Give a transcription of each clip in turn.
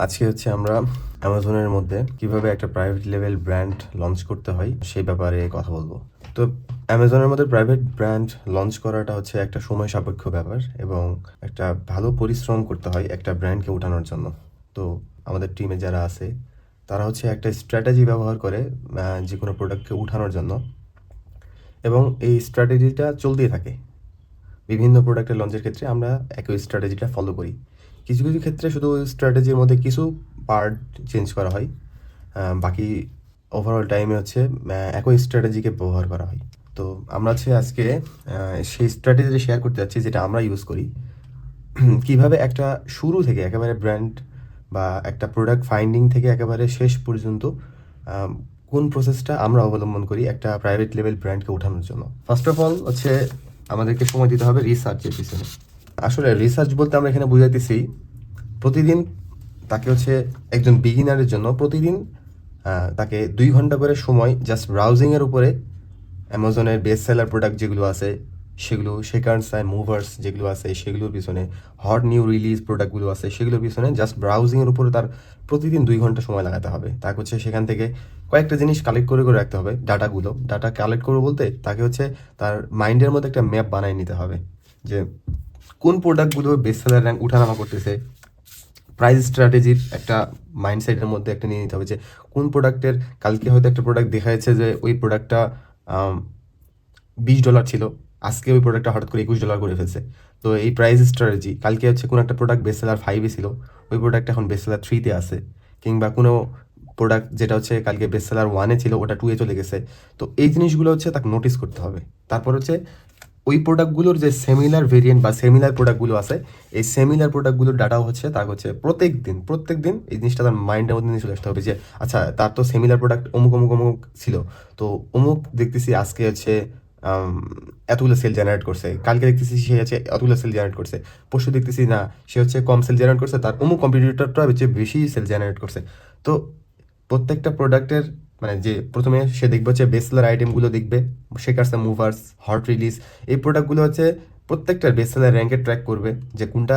আজকে হচ্ছে আমরা অ্যামাজনের মধ্যে কিভাবে একটা প্রাইভেট লেভেল ব্র্যান্ড লঞ্চ করতে হয় সেই ব্যাপারে কথা বলবো। তো অ্যামাজনের মধ্যে প্রাইভেট ব্র্যান্ড লঞ্চ করাটা হচ্ছে একটা সময় সাপেক্ষ ব্যাপার এবং একটা ভালো পরিশ্রম করতে হয় একটা ব্র্যান্ডকে উঠানোর জন্য। তো আমাদের টিমে যারা আছে তারা হচ্ছে একটা স্ট্র্যাটেজি ব্যবহার করে যে কোনো প্রোডাক্টকে উঠানোর জন্য, এবং এই স্ট্র্যাটেজিটা চলতেই থাকে। বিভিন্ন প্রোডাক্টের লঞ্চের ক্ষেত্রে আমরা একই স্ট্র্যাটেজিটা ফলো করি। কিছু কিছু ক্ষেত্রে শুধু স্ট্র্যাটেজির মধ্যে কিছু পার্ট চেঞ্জ করা হয়, বাকি ওভারঅল টাইমে হচ্ছে একই স্ট্র্যাটেজিকে ব্যবহার করা হয়। তো আমরা হচ্ছে আজকে সেই স্ট্র্যাটেজি শেয়ার করতে যাচ্ছি যেটা আমরা ইউজ করি। কিভাবে একটা শুরু থেকে একেবারে ব্র্যান্ড বা একটা প্রোডাক্ট ফাইন্ডিং থেকে একেবারে শেষ পর্যন্ত আম, কোন প্রসেসটা আমরা অবলম্বন করি একটা প্রাইভেট লেভেল ব্র্যান্ডকে ওঠানোর জন্য। ফার্স্ট অফ অল হচ্ছে আমাদেরকে সময় দিতে হবে রিসার্চের পিছনে। আসলে রিসার্চ বলতে আমরা এখানে বুঝাইতেছি প্রতিদিন তাকে হচ্ছে একজন বিগিনারের জন্য প্রতিদিন তাকে 2 ঘন্টা করে সময় জাস্ট ব্রাউজিংয়ের উপরে অ্যামাজনের বেস্ট সেলার প্রোডাক্ট যেগুলো আছে সেগুলো, সেকার্স অ্যান্ড মুভার্স যেগুলো আছে সেগুলোর পিছনে, হট নিউ রিলিজ প্রোডাক্টগুলো আছে সেগুলোর পিছনে জাস্ট ব্রাউজিংয়ের উপরে তার প্রতিদিন 2 ঘন্টা সময় লাগাতে হবে। তাকে হচ্ছে সেখান থেকে কয়েকটা জিনিস কালেক্ট করে করে রাখতে হবে। ডাটা কালেক্ট করবো বলতে তাকে হচ্ছে তার মাইন্ডের মধ্যে একটা ম্যাপ বানিয়ে নিতে হবে যে কোন প্রোডাক্টগুলো বেস্ট সেলার র্যাঙ্ক উঠানামা করতেছে। প্রাইস স্ট্র্যাটেজির একটা মাইন্ডসেটের মধ্যে একটা নিয়ে নিতে হবে যে কোন প্রোডাক্টের, কালকে হয়তো একটা প্রোডাক্ট দেখা যাচ্ছে যে ওই প্রোডাক্টটা $20 ছিল, আজকে ওই প্রোডাক্টটা হঠাৎ করে $21 করে ফেলছে। তো এই প্রাইস স্ট্র্যাটেজি, কালকে হচ্ছে কোনো একটা প্রোডাক্ট বেস্ট সেলার 5-এ ছিল, ওই প্রোডাক্ট এখন বেস্ট সেলার 3-তে আছে। কিংবা কোনো প্রোডাক্ট যেটা হচ্ছে কালকে বেস্ট সেলার 1-এ ছিল ওটা 2-এ চলে গেছে। তো এই জিনিসগুলো হচ্ছে তাকে নোটিস করতে হবে। তারপর হচ্ছে ওই প্রোডাক্টগুলোর যে সেমিলার ভেরিয়েন্ট বা সেমিলার প্রোডাক্টগুলো আছে, এই সেমিলার প্রোডাক্টগুলোর ডাটাও হচ্ছে তার হচ্ছে প্রত্যেক দিন এই জিনিসটা তার মাইন্ডের মধ্যে নিয়ে চলে আসতে হবে যে আচ্ছা তার তো সেমিলার প্রোডাক্ট অমুক অমুক অমুক ছিল, তো অমুক দেখতেছি আজকে হচ্ছে আম, এতগুলো সেল জেনারেট করছে, কালকে দেখতেছি সে হচ্ছে এতগুলো সেল জেনারেট করছে, পরশু দেখতেছি না সে হচ্ছে কম সেল জেনারেট করছে, তার অমুক কম্পিটিটরটা হচ্ছে বেশি সেল জেনারেট করছে। তো প্রত্যেকটা প্রোডাক্টের মানে যে প্রথমে সে দেখবে হচ্ছে বেস্টসেলার আইটেমগুলো দেখবে, শেকার্স দ্য মুভার্স, হট রিলিজ, এই প্রোডাক্টগুলো হচ্ছে প্রত্যেকটার বেস্টসেলার র্যাঙ্কে ট্র্যাক করবে যে কোনটা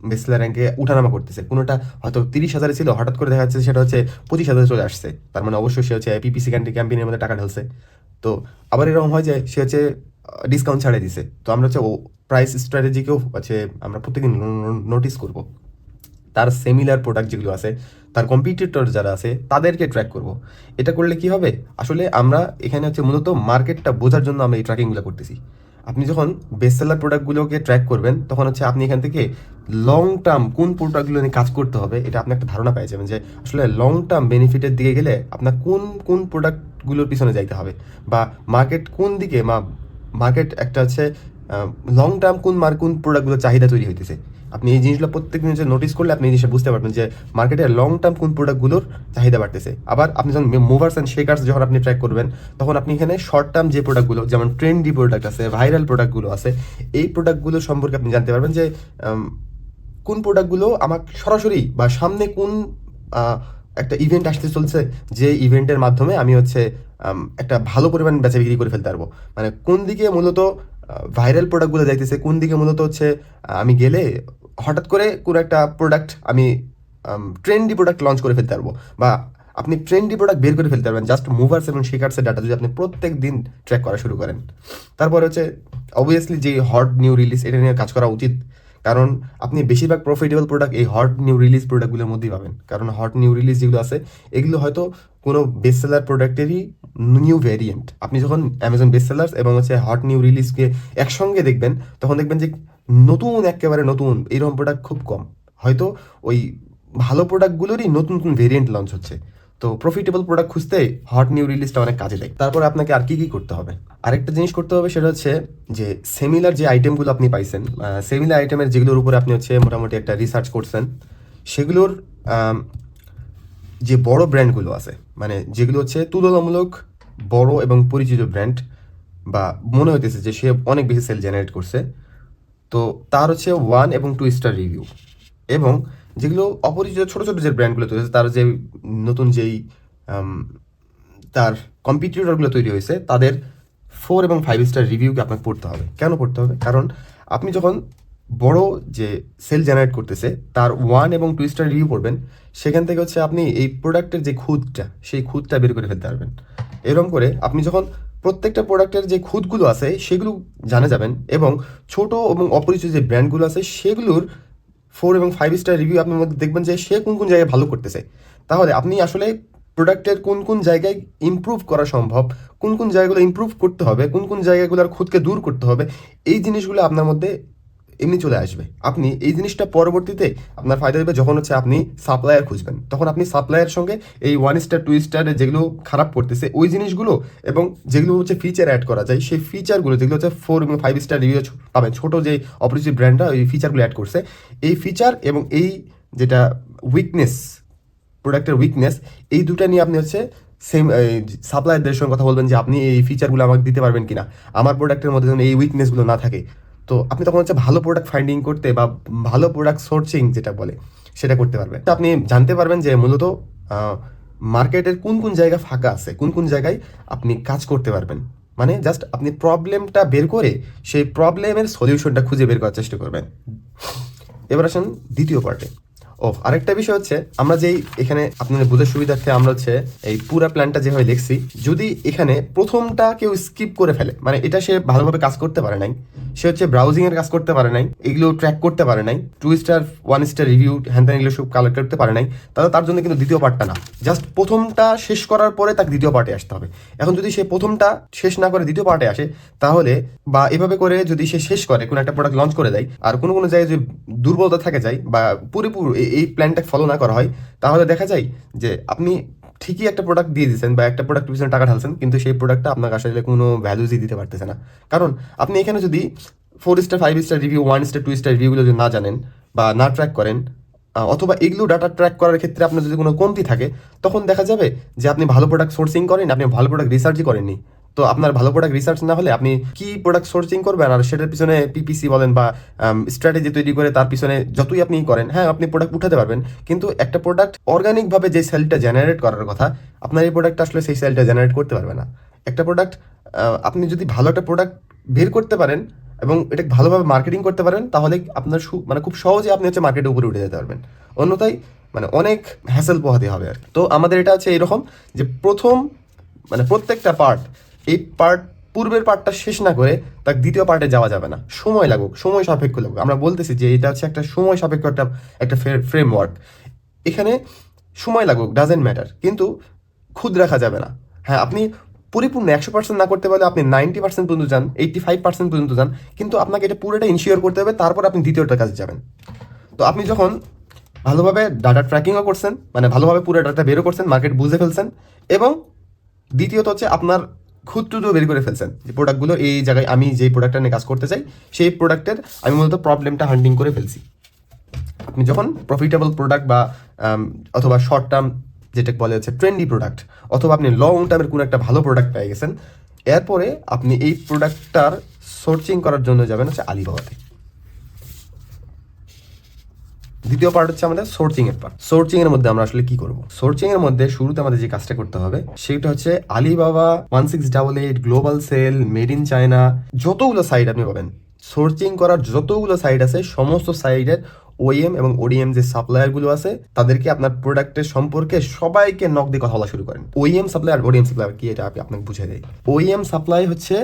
বেস্টসেলার র্যাঙ্কে উঠানামা করতেছে। কোনোটা হয়তো 30,000 ছিল, হঠাৎ করে দেখা যাচ্ছে সেটা হচ্ছে 25,000 চলে আসছে, তার মানে অবশ্যই সে হচ্ছে পিপিসি ক্যাম্পেইনের মধ্যে টাকা ঢালছে। তো আবার এরকম হয় যে সে হচ্ছে ডিসকাউন্ট ছাড়িয়ে দিছে। তো আমরা হচ্ছে ও প্রাইস স্ট্র্যাটেজিকেও হচ্ছে আমরা প্রত্যেকদিন নোটিস করব। তার সেমিলার প্রোডাক্ট যেগুলো আছে, তার কম্পিটিটর যারা আছে তাদেরকে ট্র্যাক করব। এটা করলে কি হবে, আসলে আমরা এখানে হচ্ছে মূলত মার্কেটটা বোঝার জন্য আমরা এই ট্র্যাকিংগুলো করতেছি। আপনি যখন বেস্ট সেলার প্রোডাক্টগুলোকে ট্র্যাক করবেন তখন হচ্ছে আপনি এখান থেকে লং টার্ম কোন প্রোডাক্টগুলো নিয়ে কাজ করতে হবে এটা আপনি একটা ধারণা পেয়ে যাবেন যে আসলে লং টার্ম বেনিফিটের দিকে গেলে আপনার কোন কোন প্রোডাক্টগুলোর পিছনে যাইতে হবে, বা মার্কেট কোন দিকে মার্কেট একটা হচ্ছে লং টার্ম কোন প্রোডাক্টগুলো চাহিদা তৈরি হইতেছে। আপনি এই জিনিসগুলো প্রত্যেক দিন নোটিস করলে আপনি এই জিনিসটা বুঝতে পারবেন যে মার্কেটে লং টার্ম কোন প্রোডাক্টগুলোর চাহিদা বাড়তেছে। আবার আপনি যখন মুভার্স অ্যান্ড শেকার্স যখন আপনি ট্র্যাক করবেন তখন আপনি এখানে শর্ট টার্ম যে প্রোডাক্টগুলো যেমন ট্রেন্ডি প্রোডাক্ট আছে, ভাইরাল প্রোডাক্টগুলো আছে, এই প্রোডাক্টগুলো সম্পর্কে আপনি জানতে পারবেন যে কোন প্রোডাক্টগুলো আমার সরাসরি বা সামনে কোন আহ, একটা ইভেন্ট আসতে চলছে, যে ইভেন্টের মাধ্যমে আমি হচ্ছে একটা ভালো পরিমাণ বেচা বিক্রি করে ফেলতে পারবো। মানে কোন দিকে মূলত ভাইরাল প্রোডাক্টগুলো যাইতেছে, কোন দিকে মূলত হচ্ছে আমি গেলে হঠাৎ করে কোনো একটা প্রোডাক্ট আমি ট্রেন্ডি প্রোডাক্ট লঞ্চ করে ফেলতে পারবো, বা আপনি ট্রেন্ডি প্রোডাক্ট বের করে ফেলতে পারবেন জাস্ট মুভার্স এবং শেকার্সের ডাটা যদি আপনি প্রত্যেক দিন ট্র্যাক করা শুরু করেন। তারপর হচ্ছে অবভিয়াসলি যে হট নিউ রিলিজ এটা নিয়ে কাজ করা উচিত, কারণ আপনি বেশিরভাগ প্রফিটেবল প্রোডাক্ট এই হট নিউ রিলিজ প্রোডাক্টগুলোর মধ্যেই পাবেন। কারণ হট নিউ রিলিজ যেগুলো আছে এগুলো হয়তো কোনো বেস্ট সেলার প্রোডাক্টেরই নিউ ভ্যারিয়েন্ট। আপনি যখন অ্যামাজন বেস্ট সেলার্স এবং হচ্ছে হট নিউ রিলিজকে একসঙ্গে দেখবেন তখন দেখবেন যে একেবারে নতুন এইরকম প্রোডাক্ট খুব কম, হয়তো ওই ভালো প্রোডাক্টগুলোরই নতুন নতুন ভেরিয়েন্ট লঞ্চ হচ্ছে। তো প্রফিটেবল প্রোডাক্ট খুঁজতে হট নিউ রিলিজটা অনেক কাজে দেয়। তারপর আপনাকে আর কি কি করতে হবে, আরেকটা জিনিস করতে হবে সেটা হচ্ছে যে সেমিলার যে আইটেমগুলো আপনি পাইছেন, সেমিলার আইটেমের যেগুলোর উপরে আপনি হচ্ছে মোটামুটি একটা রিসার্চ করছেন, সেগুলোর আম, যে বড় ব্র্যান্ডগুলো আছে, মানে যেগুলো হচ্ছে তুলনামূলক বড় এবং পরিচিত ব্র্যান্ড, বা মনে হইতেছে যে সে অনেক বেশি সেল জেনারেট করছে, তো তার হচ্ছে 1 এবং 2 স্টার রিভিউ। এবং যেগুলো অপরিচিত ছোট ছোট যে ব্র্যান্ডগুলো তৈরি হয়েছে তার যে নতুন যেই আম, তার কম্পিটিটরগুলো তৈরি হয়েছে তাদের 4 এবং 5 স্টার রিভিউকে আপনাকে পড়তে হবে। কেন পড়তে হবে, কারণ আপনি যখন বড় যে সেল জেনারেট করতেছে তার 1 এবং 2 স্টার রিভিউ পড়বেন, সেখান থেকে হচ্ছে আপনি এই প্রোডাক্টের যে খুঁতটা সেই খুঁতটা বের করে ফেলতে পারবেন। এরকম করে আপনি যখন প্রত্যেকটা প্রোডাক্টের যে খুঁতগুলো আছে সেগুলো জানা যাবেন, এবং ছোট এবং অপরিচিত যে ব্র্যান্ডগুলো আছে সেগুলোর 4 এবং 5 স্টার রিভিউ আপনার মধ্যে দেখবেন যে সে কোন কোন জায়গায় ভালো করতেছে। তাহলে আপনি আসলে প্রোডাক্টের কোন কোন জায়গায় ইমপ্রুভ করা সম্ভব, কোন কোন জায়গাগুলো ইমপ্রুভ করতে হবে, কোন কোন জায়গাগুলোর খুদকে দূর করতে হবে, এই জিনিসগুলো আপনার মধ্যে এমনি চলে আসবে। আপনি এই জিনিসটা পরবর্তীতে আপনার ফায়দা দেবে যখন হচ্ছে আপনি সাপ্লায়ার খুঁজবেন, তখন আপনি সাপ্লায়ার সঙ্গে এই 1 স্টার 2 স্টারের যেগুলো খারাপ করতেছে ওই জিনিসগুলো, এবং যেগুলো হচ্ছে ফিচার অ্যাড করা যায় সেই ফিচারগুলো, যেগুলো হচ্ছে 4 এবং 5 স্টার রিভিউ পাবেন, ছোটো যে অপরিচিত ব্র্যান্ডরা এই ফিচারগুলো অ্যাড করছে, এই ফিচার এবং এই যেটা উইকনেস, প্রোডাক্টের উইকনেস, এই দুটা নিয়ে আপনি হচ্ছে সেম সাপ্লায়ারদের সঙ্গে কথা বলবেন যে আপনি এই ফিচারগুলো আমাকে দিতে পারবেন কিনা, আমার প্রোডাক্টের মধ্যে যেন এই উইকনেসগুলো না থাকে। তো আপনি তখন হচ্ছে ভালো প্রোডাক্ট ফাইন্ডিং করতে বা ভালো প্রোডাক্ট সোর্সিং যেটা বলে সেটা করতে পারবেন। আপনি জানতে পারবেন যে মূলত মার্কেটের কোন কোন জায়গা ফাঁকা আছে, কোন কোন জায়গায় আপনি কাজ করতে পারবেন। মানে জাস্ট আপনি প্রবলেমটা বের করে সেই প্রবলেমের সলিউশনটা খুঁজে বের করার চেষ্টা করবেন। এবার আসেন দ্বিতীয় পার্টে। আরেকটা বিষয় হচ্ছে, আমরা যেই এখানে আপনাদের বোঝার সুবিধার্থে আমরা হচ্ছে এই পুরো প্ল্যানটা যেভাবে লিখছি, যদি এখানে প্রথমটা কেউ স্কিপ করে ফেলে, মানে এটা সে ভালোভাবে কাজ করতে পারে নাই, সে হচ্ছে ব্রাউজিং এর কাজ করতে পারে নাই, এগুলো ট্র্যাক করতে পারে নাই, 2 স্টার 1 স্টার রিভিউ হ্যান ত্যান এগুলো সব কালেক্ট করতে পারে নাই, তাহলে তার জন্য কিন্তু দ্বিতীয় পার্টটা না, জাস্ট প্রথমটা শেষ করার পরে তাকে দ্বিতীয় পার্টে আসতে হবে। এখন যদি সে প্রথমটা শেষ না করে দ্বিতীয় পার্টে আসে, তাহলে বা এভাবে করে যদি সে শেষ করে কোনো একটা প্রোডাক্ট লঞ্চ করে দেয়, আর কোনো কোনো জায়গায় যদি দুর্বলতা থাকে যায় বা পুরোপুরি এই প্ল্যানটা ফলো না করা হয়, তাহলে দেখা যায় যে আপনি ঠিকই একটা প্রোডাক্ট দিয়ে দিচ্ছেন বা একটা প্রোডাক্ট পিছনে টাকা ঢালছেন, কিন্তু সেই প্রোডাক্টটা আপনাকে আসলে কোনো ভ্যালুজই দিতে পারতেছে না। কারণ আপনি এখানে যদি 4 star 5 star review 1 star 2 star রিভিউগুলো যদি না জানেন বা না ট্র্যাক করেন, অথবা এগুলো ডাটা ট্র্যাক করার ক্ষেত্রে আপনার যদি কোনো কমতি থাকে, তখন দেখা যাবে যে আপনি ভালো প্রোডাক্ট সোর্সিং করেন, আপনি ভালো প্রোডাক্ট রিসার্চই করেননি। তো আপনার ভালো প্রোডাক্ট রিসার্চ না হলে আপনি কি প্রোডাক্ট সোর্সিং করবেন, আর সেটার পিছনে পিপিসি বলেন বা স্ট্র্যাটেজি তৈরি করে তার পিছনে যতই আপনি করেন, হ্যাঁ আপনি প্রোডাক্ট উঠাতে পারবেন, কিন্তু একটা প্রোডাক্ট অর্গানিকভাবে যে সেলটা জেনারেট করার কথা, আপনার এই প্রোডাক্ট আসলে সেই সেলটা জেনারেট করতে পারবে না। একটা প্রোডাক্ট আপনি যদি ভালো একটা প্রোডাক্ট বের করতে পারেন এবং এটা ভালোভাবে মার্কেটিং করতে পারেন, তাহলে আপনার মানে খুব সহজে আপনি হচ্ছে মার্কেটের উপরে উঠে যেতে পারবেন। অন্যথায় মানে অনেক হ্যাসেল পোহাতে হবে আর কি। তো আমাদের এটা হচ্ছে এরকম যে প্রথম মানে প্রত্যেকটা পার্ট, এই পার্ট পূর্বের পার্টটা শেষ না করে তার দ্বিতীয় পার্টে যাওয়া যাবে না, সময় লাগুক, সময় সাপেক্ষ লাগুক। আমরা বলতেছি যে এটা হচ্ছে একটা সময় সাপেক্ষ একটা একটা ফ্রেমওয়ার্ক, এখানে সময় লাগুক ডাজেন্ট ম্যাটার, কিন্তু খুদ রাখা যাবে না। হ্যাঁ, আপনি পরিপূর্ণ 100% না করতে পারলে আপনি 90% পর্যন্ত যান, 85% পর্যন্ত যান, কিন্তু আপনাকে এটা পুরোটা ইনশিওর করতে হবে, তারপর আপনি দ্বিতীয়টার কাছে যাবেন। তো আপনি যখন ভালোভাবে ডাটা ট্র্যাকিংও করছেন, মানে ভালোভাবে পুরো ডাটা বেরও করছেন, মার্কেট বুঝে ফেলছেন, এবং দ্বিতীয়ত হচ্ছে আপনার খুঁতটুকু বের করে ফেলছেন যে প্রোডাক্টগুলো এই জায়গায় আমি যে প্রোডাক্টটা নিয়ে কাজ করতে চাই সেই প্রোডাক্টের আমি মূলত প্রবলেমটা হান্টিং করে ফেলছি। আপনি যখন প্রফিটেবল প্রোডাক্ট বা অথবা শর্ট টার্ম যেটা বলে হচ্ছে ট্রেন্ডি প্রোডাক্ট, অথবা আপনি লং টার্মের কোনো একটা ভালো প্রোডাক্ট পেয়ে গেছেন, এরপরে আপনি এই প্রোডাক্টটার সোর্সিং করার জন্য যাবেন হচ্ছে আলিবাবাতে। দ্বিতীয় পার্ট হচ্ছে আমাদের সোর্সিং এর পার্ট। সোর্সিং এর মধ্যে আমরা আসলে কি করব? সোর্সিং এর মধ্যে শুরুতে আমাদের যে কাজটা করতে হবে সেটা হচ্ছে Alibaba, 1688, global sale, made in China, যতগুলো সাইট আপনি পাবেন, সোর্সিং করার যতগুলো সাইট আছে সমস্ত সাইটের ওইএম এবং ওডিএম যে সাপ্লায়ারগুলো আছে তাদেরকে আপনার প্রোডাক্টের সম্পর্কে সবাইকে নক দিয়ে কথা বলা শুরু করেন। ওইএম সাপ্লায়ার, ওডিএম সাপ্লায়ার কি এটা আপনাকে বুঝিয়ে দেয়। ওইএম সাপ্লাই হচ্ছে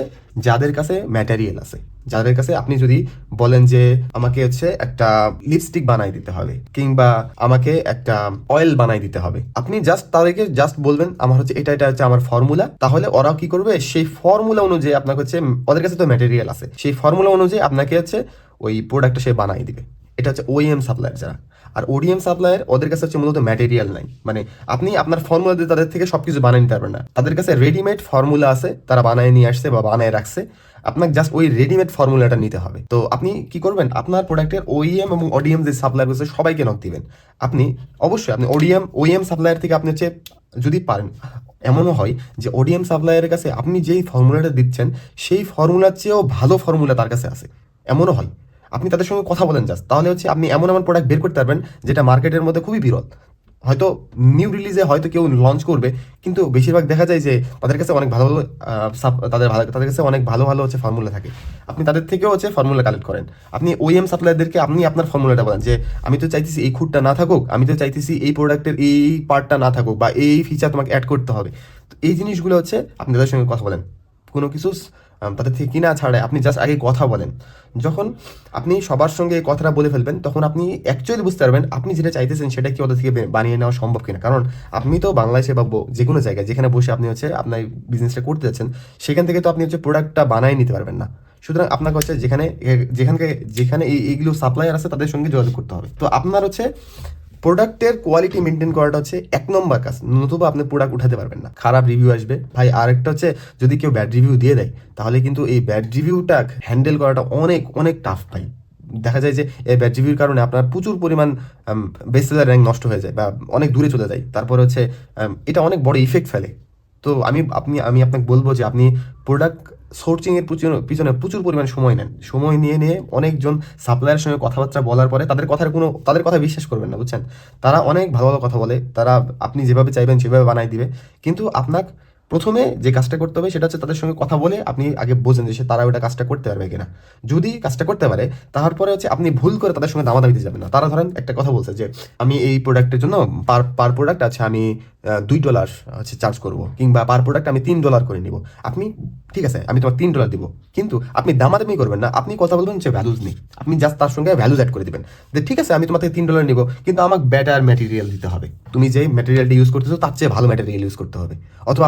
যাদের কাছে ম্যাটেরিয়াল আছে, যাদের কাছে আপনি যদি বলেন যে আমাকে হচ্ছে একটা লিপস্টিক বানাই দিতে হবে কিংবা আমাকে একটা অয়েল বানাই দিতে হবে, আপনি জাস্ট তাদেরকে জাস্ট বলবেন আমার হচ্ছে এটা এটা হচ্ছে আমার ফর্মুলা, তাহলে ওরাও কি করবে সেই ফর্মুলা অনুযায়ী আপনাকে হচ্ছে, ওদের কাছে তো ম্যাটেরিয়াল আছে, সেই ফর্মুলা অনুযায়ী আপনাকে হচ্ছে ওই প্রোডাক্টটা সে বানাই দিবে। এটা হচ্ছে ওইএম সাপ্লায়ার যারা। আর ওডিএম সাপ্লায়ার ওদের কাছে হচ্ছে মূলত ম্যাটেরিয়াল নাই, মানে আপনি আপনার ফর্মুলা দিয়ে তাদের থেকে সবকিছু বানিয়ে নিতে পারবেন না, তাদের কাছে রেডিমেড ফর্মুলা আছে, তারা বানিয়ে নিয়ে আসছে বা বানিয়ে রাখছে, আপনাকে জাস্ট ওই রেডিমেড ফর্মুলাটা নিতে হবে। তো আপনি কি করবেন, আপনার প্রোডাক্টের ওইএম এবং ওডিএম যে সাপ্লায়ার আছে সবাইকে নক দিবেন। আপনি অবশ্যই আপনি ওইএম সাপ্লায়ার থেকে আপনি হচ্ছে যদি পারেন, এমনও হয় যে ওডিএম সাপ্লায়ারের কাছে আপনি যেই ফর্মুলাটা দিচ্ছেন সেই ফর্মুলার চেয়েও ভালো ফর্মুলা তার কাছে আছে, এমনও হয়। আপনি তাদের সঙ্গে কথা বলেন জাস্ট, তাহলে হচ্ছে আপনি এমন এমন প্রোডাক্ট বের করতে পারবেন যেটা মার্কেটের মধ্যে খুবই বিরল। হয়তো নিউ রিলিজে হয়তো কেউ লঞ্চ করবে, কিন্তু বেশিরভাগ দেখা যায় যে তাদের কাছে অনেক ভালো ভালো তাদের কাছে অনেক ভালো ভালো হচ্ছে ফর্মুলা থাকে। আপনি তাদের থেকেও হচ্ছে ফর্মুলা কালেক্ট করেন। আপনি ওইএম সাপ্লায়ারদেরকে আপনি আপনার ফর্মুলাটা বলেন যে আমি তো চাইতেছি এই খুঁটটা না থাকুক, আমি তো চাইতেছি এই প্রোডাক্টের এই পার্টটা না থাকুক, বা এই ফিচার তোমাকে অ্যাড করতে হবে। তো এই জিনিসগুলো হচ্ছে আপনি তাদের সঙ্গে কথা বলেন। কোনো কিছু তাদের থেকে কিনা ছাড়ে আপনি জাস্ট আগে কথা বলেন। যখন আপনি সবার সঙ্গে এই কথাটা বলে ফেলবেন, তখন আপনি অ্যাকচুয়ালি বুঝতে পারবেন আপনি যেটা চাইতেছেন সেটা কি ওদের থেকে বানিয়ে নেওয়া সম্ভব কিনা। কারণ আপনি তো বাংলাদেশে বা যে কোনো জায়গায় যেখানে বসে আপনি হচ্ছে আপনার বিজনেসটা করতে যাচ্ছেন, সেখান থেকে তো আপনি হচ্ছে প্রোডাক্টটা বানিয়ে নিতে পারবেন না। সুতরাং আপনাকে হচ্ছে যেখানে এইগুলো সাপ্লায়ার আছে তাদের সঙ্গে যোগাযোগ করতে হবে। তো আপনার হচ্ছে প্রোডাক্টের কোয়ালিটি মেনটেন করাটা হচ্ছে 1 নম্বর কাজ, নতুবা আপনি প্রোডাক্ট উঠাতে পারবেন না, খারাপ রিভিউ আসবে ভাই। আরেকটা হচ্ছে যদি কেউ ব্যাড রিভিউ দিয়ে দেয়, তাহলে কিন্তু এই ব্যাড রিভিউটা হ্যান্ডেল করাটা অনেক অনেক টাফ ভাই। দেখা যায় যে এই ব্যাড রিভিউর কারণে আপনার প্রচুর পরিমাণ বেস্টসেলার র্যাঙ্ক নষ্ট হয়ে যায় বা অনেক দূরে চলে যায়। তারপরে হচ্ছে এটা অনেক বড় ইফেক্ট ফেলে। তো আমি আপনাকে বলবো যে আপনি প্রোডাক্ট সোর্সিংয়ের পিছনে প্রচুর পরিমাণ সময় নেন। সময় নিয়ে অনেকজন সাপ্লায়ারের সঙ্গে কথাবার্তা বলার পরে তাদের কথা বিশ্বাস করবেন না, বুঝছেন। তারা অনেক ভালো ভালো কথা বলে, তারা আপনি যেভাবে চাইবেন সেভাবে বানাই দিবে। কিন্তু আপনাকে প্রথমে যে কাজটা করতে হবে সেটা হচ্ছে তাদের সঙ্গে কথা বলে আপনি আগে বোঝেন যে তারা ওটা কাজটা করতে পারবে কিনা। যদি কাজটা করতে পারে, তারপরে হচ্ছে আপনি ভুল করে তাদের সঙ্গে দামাদামি দিতে যাবেন না। তারা ধরেন একটা কথা বলছে যে আমি এই প্রোডাক্টের জন্য পার প্রোডাক্ট আছে আমি $2 হচ্ছে চার্জ করবো, কিংবা পার প্রোডাক্ট আমি $3 করে নিব। আপনি ঠিক আছে, আমি তোমার $3 দিব, কিন্তু আপনি দামাদামি করবেন না। আপনি কথা বলবেন যে ভ্যালুজ নেই, আপনি জাস্ট তার সঙ্গে ভ্যালুজ অ্যাড করে দিবেন যে ঠিক আছে আমি তোমার থেকে $3 নিব, কিন্তু আমাকে বেটার ম্যাটেরিয়াল দিতে হবে। তুমি যেই ম্যাটেরিয়ালটা ইউজ করতেছো তার চেয়ে ভালো ম্যাটেরিয়াল ইউজ করতে হবে। অথবা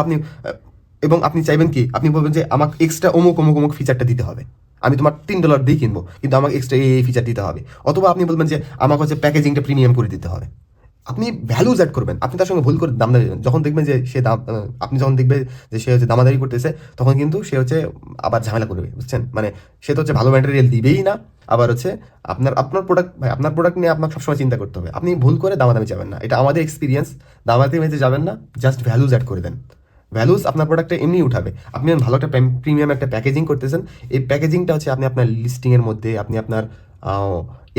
এবং আপনি চাইবেন কি, আপনি বলবেন যে আমাকে এক্সট্রা অমুক অমুক অমুক ফিচারটা দিতে হবে। আমি তোমার $3 দিয়ে কিনবো, কিন্তু আমাকে এক্সট্রা এই ফিচার দিতে হবে। অথবা আপনি বলবেন যে আমাকে হচ্ছে প্যাকেজিংটা প্রিমিয়াম করে দিতে হবে। আপনি ভ্যালুজ অ্যাড করবেন, আপনি তার সঙ্গে ভুল করে দামদারি দেবেন। যখন দেখবেন যে সে আপনি যখন দেখবেন যে সে হচ্ছে দামাদারি করতেছে, তখন কিন্তু সে হচ্ছে আবার ঝামেলা করবে, বুঝছেন। মানে সে তো হচ্ছে ভালো ম্যাটেরিয়াল দিবেই না, আবার হচ্ছে আপনার প্রোডাক্ট ভাই, আপনার প্রোডাক্ট নিয়ে আপনাকে সবসময় চিন্তা করতে হবে। আপনি ভুল করে দামাদামি যাবেন না, এটা আমাদের এক্সপিরিয়েন্স। দামাদামিতে যাবেন না, জাস্ট ভ্যালুজ অ্যাড করে দেন। ভ্যালুজ আপনার প্রোডাক্টটা এমনি উঠাবে। আপনি ভালো একটা প্রিমিয়াম একটা প্যাকেজিং করতেছেন, এই প্যাকেজিংটা হচ্ছে আপনি আপনার লিস্টিংয়ের মধ্যে, আপনি আপনার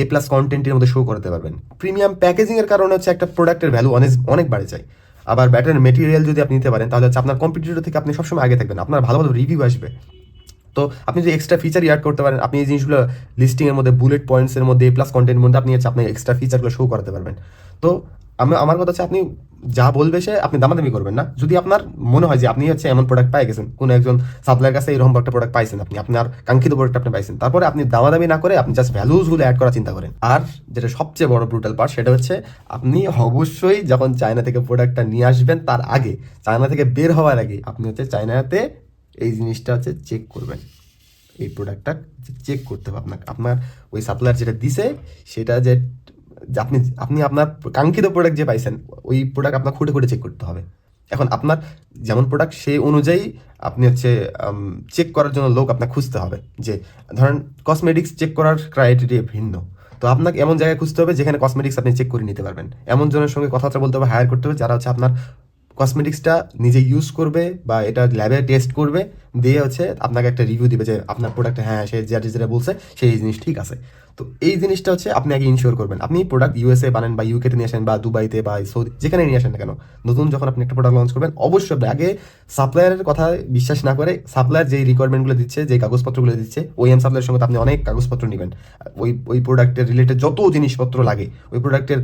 A+ কন্টেন্টের মধ্যে শো করতে পারবেন। প্রিমিয়াম প্যাকেজিংয়ের কারণে হচ্ছে একটা প্রোডাক্টের ভ্যালু অনেক অনেক বাড়ে যায়। আবার ব্যাটার মেটেরিয়াল যদি আপনি নিতে পারেন, তাহলে হচ্ছে আপনার কম্পিটিটর থেকে আপনি সবসময় আগে থাকবেন, আপনার ভালো ভালো রিভিউ আসবে। তো আপনি যদি এক্সট্রা ফিচার অ্যাড করতে পারেন, আপনি এই জিনিসগুলো লিস্টিংয়ের মধ্যে বুলেট পয়েন্টসের মধ্যে A+ কন্টেন্টের মধ্যে আপনি হচ্ছে আপনার এক্সট্রা ফিচারগুলো শো করাতে পারবেন। তো আমার কথা হচ্ছে আপনি যা বলবে সে আপনি দামাদামি করবেন না। যদি আপনার মনে হয় যে আপনি হচ্ছে এমন প্রোডাক্ট পাই গেছেন, কোনো একজন সাপ্লায়ার কাছে এরকম একটা প্রোডাক্ট পাইছেন, আপনি আপনার কাঙ্ক্ষিত প্রোডাক্ট আপনি পাইছেন, তারপরে আপনি দামাদামি না করে আপনি জাস্ট ভ্যালুজগুলো অ্যাড করার চিন্তা করেন। আর যেটা সবচেয়ে বড় ব্রুটাল পার্ট, সেটা হচ্ছে আপনি অবশ্যই যখন চায়না থেকে প্রোডাক্টটা নিয়ে আসবেন, তার আগে চায়না থেকে বের হওয়ার আগে আপনি হচ্ছে চায়নাতে এই জিনিসটা হচ্ছে চেক করবেন। এই প্রোডাক্টটা চেক করতে হবে আপনাকে, আপনার ওই সাপ্লায়ার যেটা দিছে সেটা যে আপনি আপনি আপনার কাঙ্ক্ষিত প্রোডাক্ট যে পাইছেন, ওই প্রোডাক্ট আপনার খুঁটে খুঁটে চেক করতে হবে। এখন আপনার যেমন প্রোডাক্ট সেই অনুযায়ী আপনি হচ্ছে চেক করার জন্য লোক আপনাকে খুঁজতে হবে। যে ধরেন কসমেটিক্স চেক করার ক্রাইটেরিয়া ভিন্ন, তো আপনাকে এমন জায়গায় খুঁজতে হবে যেখানে কসমেটিক্স আপনি চেক করে নিতে পারবেন। এমন জনের সঙ্গে কথাবার্তা বলতে হবে, হায়ার করতে হবে যারা হচ্ছে আপনার কসমেটিক্সটা নিজে ইউজ করবে বা এটা ল্যাবে টেস্ট করবে, দিয়ে হচ্ছে আপনাকে একটা রিভিউ দিবে যে আপনার প্রোডাক্ট হ্যাঁ সে যেটা বলছে সেই জিনিস ঠিক আছে। তো এই জিনিসটা হচ্ছে আপনি আগে ইনশিওর করবেন। আপনি প্রোডাক্ট USA বানান বা ইউকেতে নিয়ে আসেন বা দুবাইতে বা সৌদি, যেখানে নিয়ে আসেন না কেন, নতুন যখন আপনি একটা প্রোডাক্ট লঞ্চ করবেন, অবশ্যই আপনি আগে সাপ্লায়ারের কথা বিশ্বাস না করে সাপ্লায়ার যেই রিকোয়ারমেন্টগুলো দিচ্ছে, যে কাগজপত্রগুলো দিচ্ছে, ওইএম সাপ্লায়ারের সঙ্গে আপনি অনেক কাগজপত্র নেবেন। ওই প্রোডাক্টের রিলেটেড যত জিনিসপত্র লাগে, ওই প্রোডাক্টের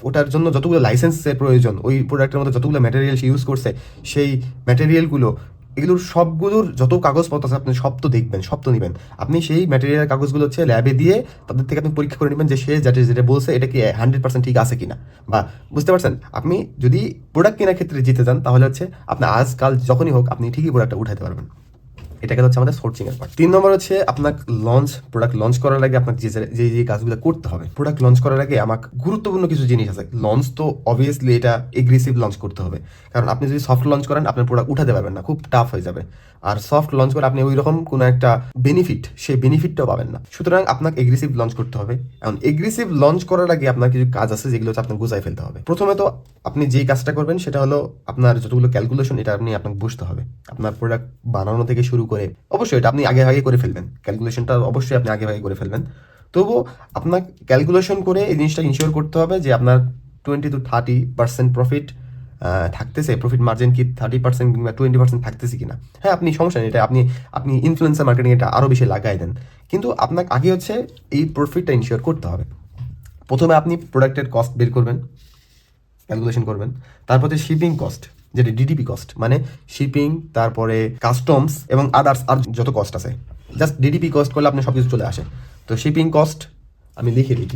ওটার জন্য যতগুলো লাইসেন্সের প্রয়োজন, ওই প্রোডাক্টের মধ্যে যতগুলো ম্যাটেরিয়াল সে ইউজ করছে, সেই ম্যাটেরিয়ালগুলো, এগুলোর সবগুলোর যত কাগজপত্র আছে আপনি সব তো দেখবেন, সব তো নেবেন। আপনি সেই ম্যাটেরিয়াল কাগজগুলো হচ্ছে ল্যাবে দিয়ে তাদের থেকে আপনি পরীক্ষা করে নেবেন যে সে যেটা বলছে এটা কি 100% ঠিক আছে কিনা। বা বুঝতে পারছেন, আপনি যদি প্রোডাক্ট কেনার ক্ষেত্রে জিতে যান, তাহলে হচ্ছে আপনি আজকাল যখনই হোক আপনি ঠিকই প্রোডাক্টটা উঠাতে পারবেন। এটাকে হচ্ছে আমাদের সোর্সিং এর পার্ট। 3 নম্বর হচ্ছে আপনাকে প্রোডাক্ট লঞ্চ করার আগে আপনাকে যে কাজগুলো করতে হবে। প্রোডাক্ট লঞ্চ করার আগে আমাকে গুরুত্বপূর্ণ কিছু জিনিস আছে। লঞ্চ তো অবভিয়াসলি এটা এগ্রেসিভ লঞ্চ করতে হবে, কারণ আপনি যদি সফট লঞ্চ করেন আপনার প্রোডাক্ট উঠাতে পারবেন না, খুব টাফ হয়ে যাবে। আর সফট লঞ্চ করে আপনি ওই রকম কোনো একটা সেই বেনিফিটটাও পাবেন না। সুতরাং আপনাকে এগ্রেসিভ লঞ্চ করতে হবে। এখন এগ্রেসিভ লঞ্চ করার আগে আপনার কিছু কাজ আছে যেগুলো হচ্ছে আপনাকে গুছাই ফেলতে হবে। প্রথমে তো আপনি যেই কাজটা করবেন সেটা হলো আপনার যতগুলো ক্যালকুলেশন, এটা আপনাকে বুঝতে হবে। আপনার প্রোডাক্ট বানানো থেকে শুরু করে অবশ্যই এটা আপনি আগে করে ফেলবেন, ক্যালকুলেশনটা অবশ্যই আপনি আগে করে ফেলবেন। তবুও আপনার ক্যালকুলেশন করে এই জিনিসটা ইনশিওর করতে হবে যে আপনার 20-30% প্রফিট থাকতেছে, প্রফিট মার্জিন কি 30% কিংবা 20% থাকতেছে কিনা। হ্যাঁ, আপনি সমস্যা নেই, এটা আপনি ইনফ্লুয়েন্সার মার্কেটিং এটা আরও বেশি লাগাই দেন, কিন্তু আপনাকে আগে হচ্ছে এই প্রফিটটা ইনশিওর করতে হবে। প্রথমে আপনি প্রোডাক্টের কস্ট বের করবেন, ক্যালকুলেশন করবেন, তারপর হচ্ছে শিপিং কস্ট, যেটা ডিডিপি কস্ট, মানে শিপিং, তারপরে কাস্টমস এবং আদার্স আর যত কস্ট আছে, জাস্ট ডিডিপি কস্ট করলে আপনি সব কিছু চলে আসে। তো শিপিং কস্ট আমি লিখে দিই,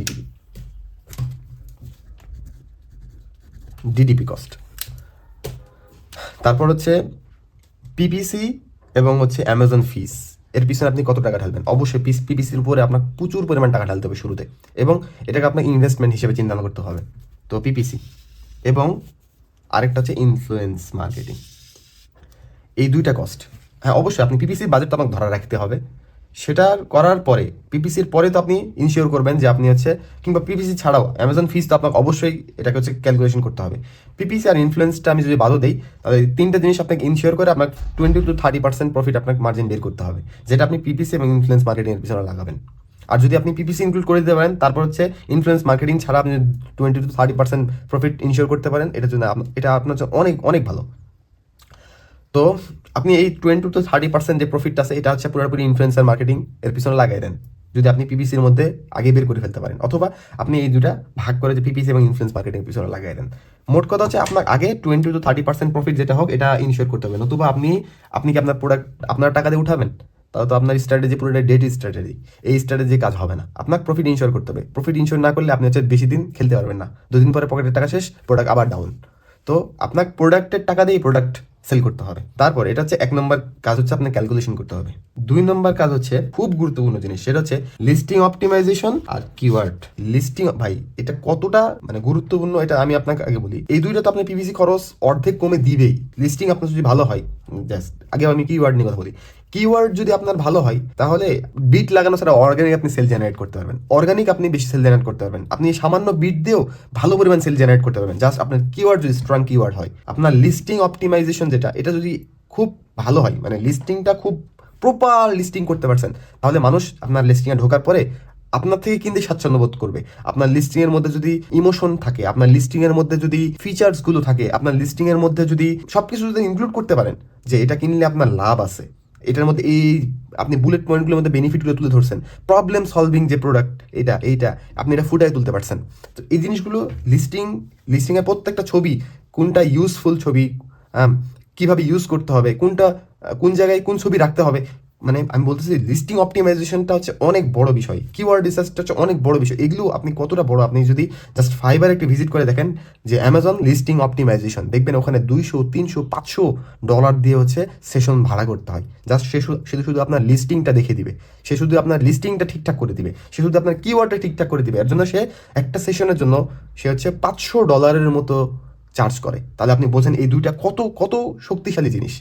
ডিডিপি কস্ট। তারপর হচ্ছে পিপিসি এবং হচ্ছে অ্যামাজন ফিস, এর পিছনে আপনি কত টাকা ঢালবেন। অবশ্যই পিপিসির উপরে আপনার প্রচুর পরিমাণ টাকা ঢালতে হবে শুরুতে, এবং এটাকে আপনার ইনভেস্টমেন্ট হিসেবে চিন্তা করতে হবে। তো পিপিসি এবং আরেকটা হচ্ছে ইনফ্লুয়েন্স মার্কেটিং, এই দুইটা কস্ট। হ্যাঁ, অবশ্যই আপনি পিপিসির বাজেট তো আপনাকে ধরা রাখতে হবে। সেটা করার পরে পিপিসির পরে তো আপনি ইনশিওর করবেন যে আপনি হচ্ছে, কিংবা পিপিসি ছাড়াও অ্যামাজন ফিস তো আপনাকে অবশ্যই এটাকে হচ্ছে ক্যালকুলেশন করতে হবে। পিপিসি আর ইনফ্লুয়েন্সটা আমি যদি বাদও দিই, তাহলে তিনটা জিনিস আপনাকে ইনশিওর করে আপনাকে 20-30% প্রফিট আপনাকে মার্জিন বের করতে হবে, যেটা আপনি পিপিসি এবং ইনফ্লুয়েন্স মার্কেটিংয়ের পিছনে লাগাবেন। আর যদি আপনি পিপিসি ইনক্লুড করে দিতে পারেন, তারপর হচ্ছে ইনফ্লুয়েন্স মার্কেটিং ছাড়া আপনি 20-30% প্রফিট ইনশিওর করতে পারেন, এটার জন্য এটা আপনার জন্য অনেক অনেক ভালো। তো আপনি এই 20-30% যে প্রফিটটা আছে, এটা হচ্ছে পুরোপুরি ইনফ্লুয়েন্সার মার্কেটিং এর পিছনে লাগাই দেন, যদি আপনি পিপিসির মধ্যে আগে বের করে ফেলতে পারেন, অথবা আপনি এই দুটা ভাগ করে যে পিপিসি এবং ইনফ্লুয়েন্স মার্কেটিং এর পিছনে লাগাই দেন। মোট কথা হচ্ছে আপনার আগে 20-30% প্রফিট যেটা হোক এটা ইনশিওর করতে হবে, নতুবা আপনি কি আপনার প্রোডাক্ট আপনার টাকা দিয়ে উঠাবেন, তাহলে তো আপনার স্ট্র্যাটেজি পুরোটা ডেট স্ট্র্যাটেজি, এই স্ট্র্যাটেজি কাজ হবে না। আপনার প্রফিট ইনশিওর করতে হবে, প্রফিট ইনশিওর না করলে আপনি হচ্ছে বেশি দিন খেলতে পারবেন না, 2 দিন পরে পকেটের টাকা শেষ, প্রোডাক্ট আবার ডাউন। তো আপনার প্রোডাক্টের টাকা দিয়ে প্রোডাক্ট সেল করতে হবে। তারপর এটা হচ্ছে 1 নম্বর কাজ, হচ্ছে আপনার ক্যালকুলেশন করতে হবে। 2 নম্বর কাজ হচ্ছে খুব গুরুত্বপূর্ণ জিনিস, সেটা হচ্ছে লিস্টিং অপটিমাইজেশন আর কিওয়ার্ড লিস্টিং। ভাই এটা কতটা মানে গুরুত্বপূর্ণ এটা আমি আপনাকে আগে বলি। এই দুইটা তো আপনার পিপিসি খরচ অর্ধেক কমে দিবেই, লিস্টিং আপনার যদি ভালো হয়। জাস্ট আগে আমি কিওয়ার্ড নিয়ে কথা বলি। কিওয়ার্ড যদি আপনার ভালো হয়, তাহলে বিট লাগানো ছাড়া অর্গানিক আপনি সেল জেনারেট করতে পারবেন, অর্গানিক আপনি বেশি সেল জেনারেট করতে পারবেন, আপনি সামান্য বিট দিয়েও ভালো পরিমাণ সেল জেনারেট করতে পারবেন, জাস্ট আপনার কিওয়ার্ড যদি স্ট্রং কিওয়ার্ড হয়। আপনার লিস্টিং অপটিমাইজেশন যেটা, এটা যদি খুব ভালো হয়, মানে লিস্টিংটা খুব প্রপার লিস্টিং করতে পারছেন, তাহলে মানুষ আপনার লিস্টিংয়ে ঢোকার পরে আপনার থেকে কিনতে স্বাচ্ছন্দ্য বোধ করবে। আপনার লিস্টিং এর মধ্যে যদি ইমোশন থাকে, আপনার লিস্টিং এর মধ্যে যদি ফিচার্স গুলো থাকে, আপনার লিস্টিং এর মধ্যে যদি সবকিছু যদি ইনক্লুড করতে পারেন যে এটা কিনলে আপনার লাভ আছে, এটার মধ্যে এই আপনি বুলেট পয়েন্টগুলোর মধ্যে বেনিফিটগুলো তুলে ধরছেন, প্রবলেম সলভিং যে প্রোডাক্ট এইটা আপনি এটা ফুটাই তুলতে পারছেন। তো এই জিনিসগুলো লিস্টিংয়ের প্রত্যেকটা ছবি, কোনটা ইউজফুল ছবি, কিভাবে ইউজ করতে হবে, কোনটা কোন জায়গায় কোন ছবি রাখতে হবে, মানে আমি বলতেছি লিস্টিং অপটিমাইজেশনটা হচ্ছে অনেক বড় বিষয়, কিওয়ার্ড রিসার্চটা হচ্ছে অনেক বড় বিষয়। এগুলো আপনি কতটা বড়, আপনি যদি জাস্ট ফাইবার একটি ভিজিট করে দেখেন যে অ্যামাজন লিস্টিং অপটিমাইজেশন, দেখবেন ওখানে $200-300-500 দিয়ে হচ্ছে সেশন ভাড়া করতে হয়। জাস্ট সে শুধু আপনার লিস্টিংটা দেখে দিবে, সে শুধু আপনার লিস্টিংটা ঠিকঠাক করে দিবে, সে শুধু আপনার কিওয়ার্ডটা ঠিকঠাক করে দিবে। এর জন্য সে একটা সেশনের জন্য সে হচ্ছে $500 মতো চার্জ করে। তাহলে আপনি বলছেন এই দুইটা কত কত শক্তিশালী জিনিস।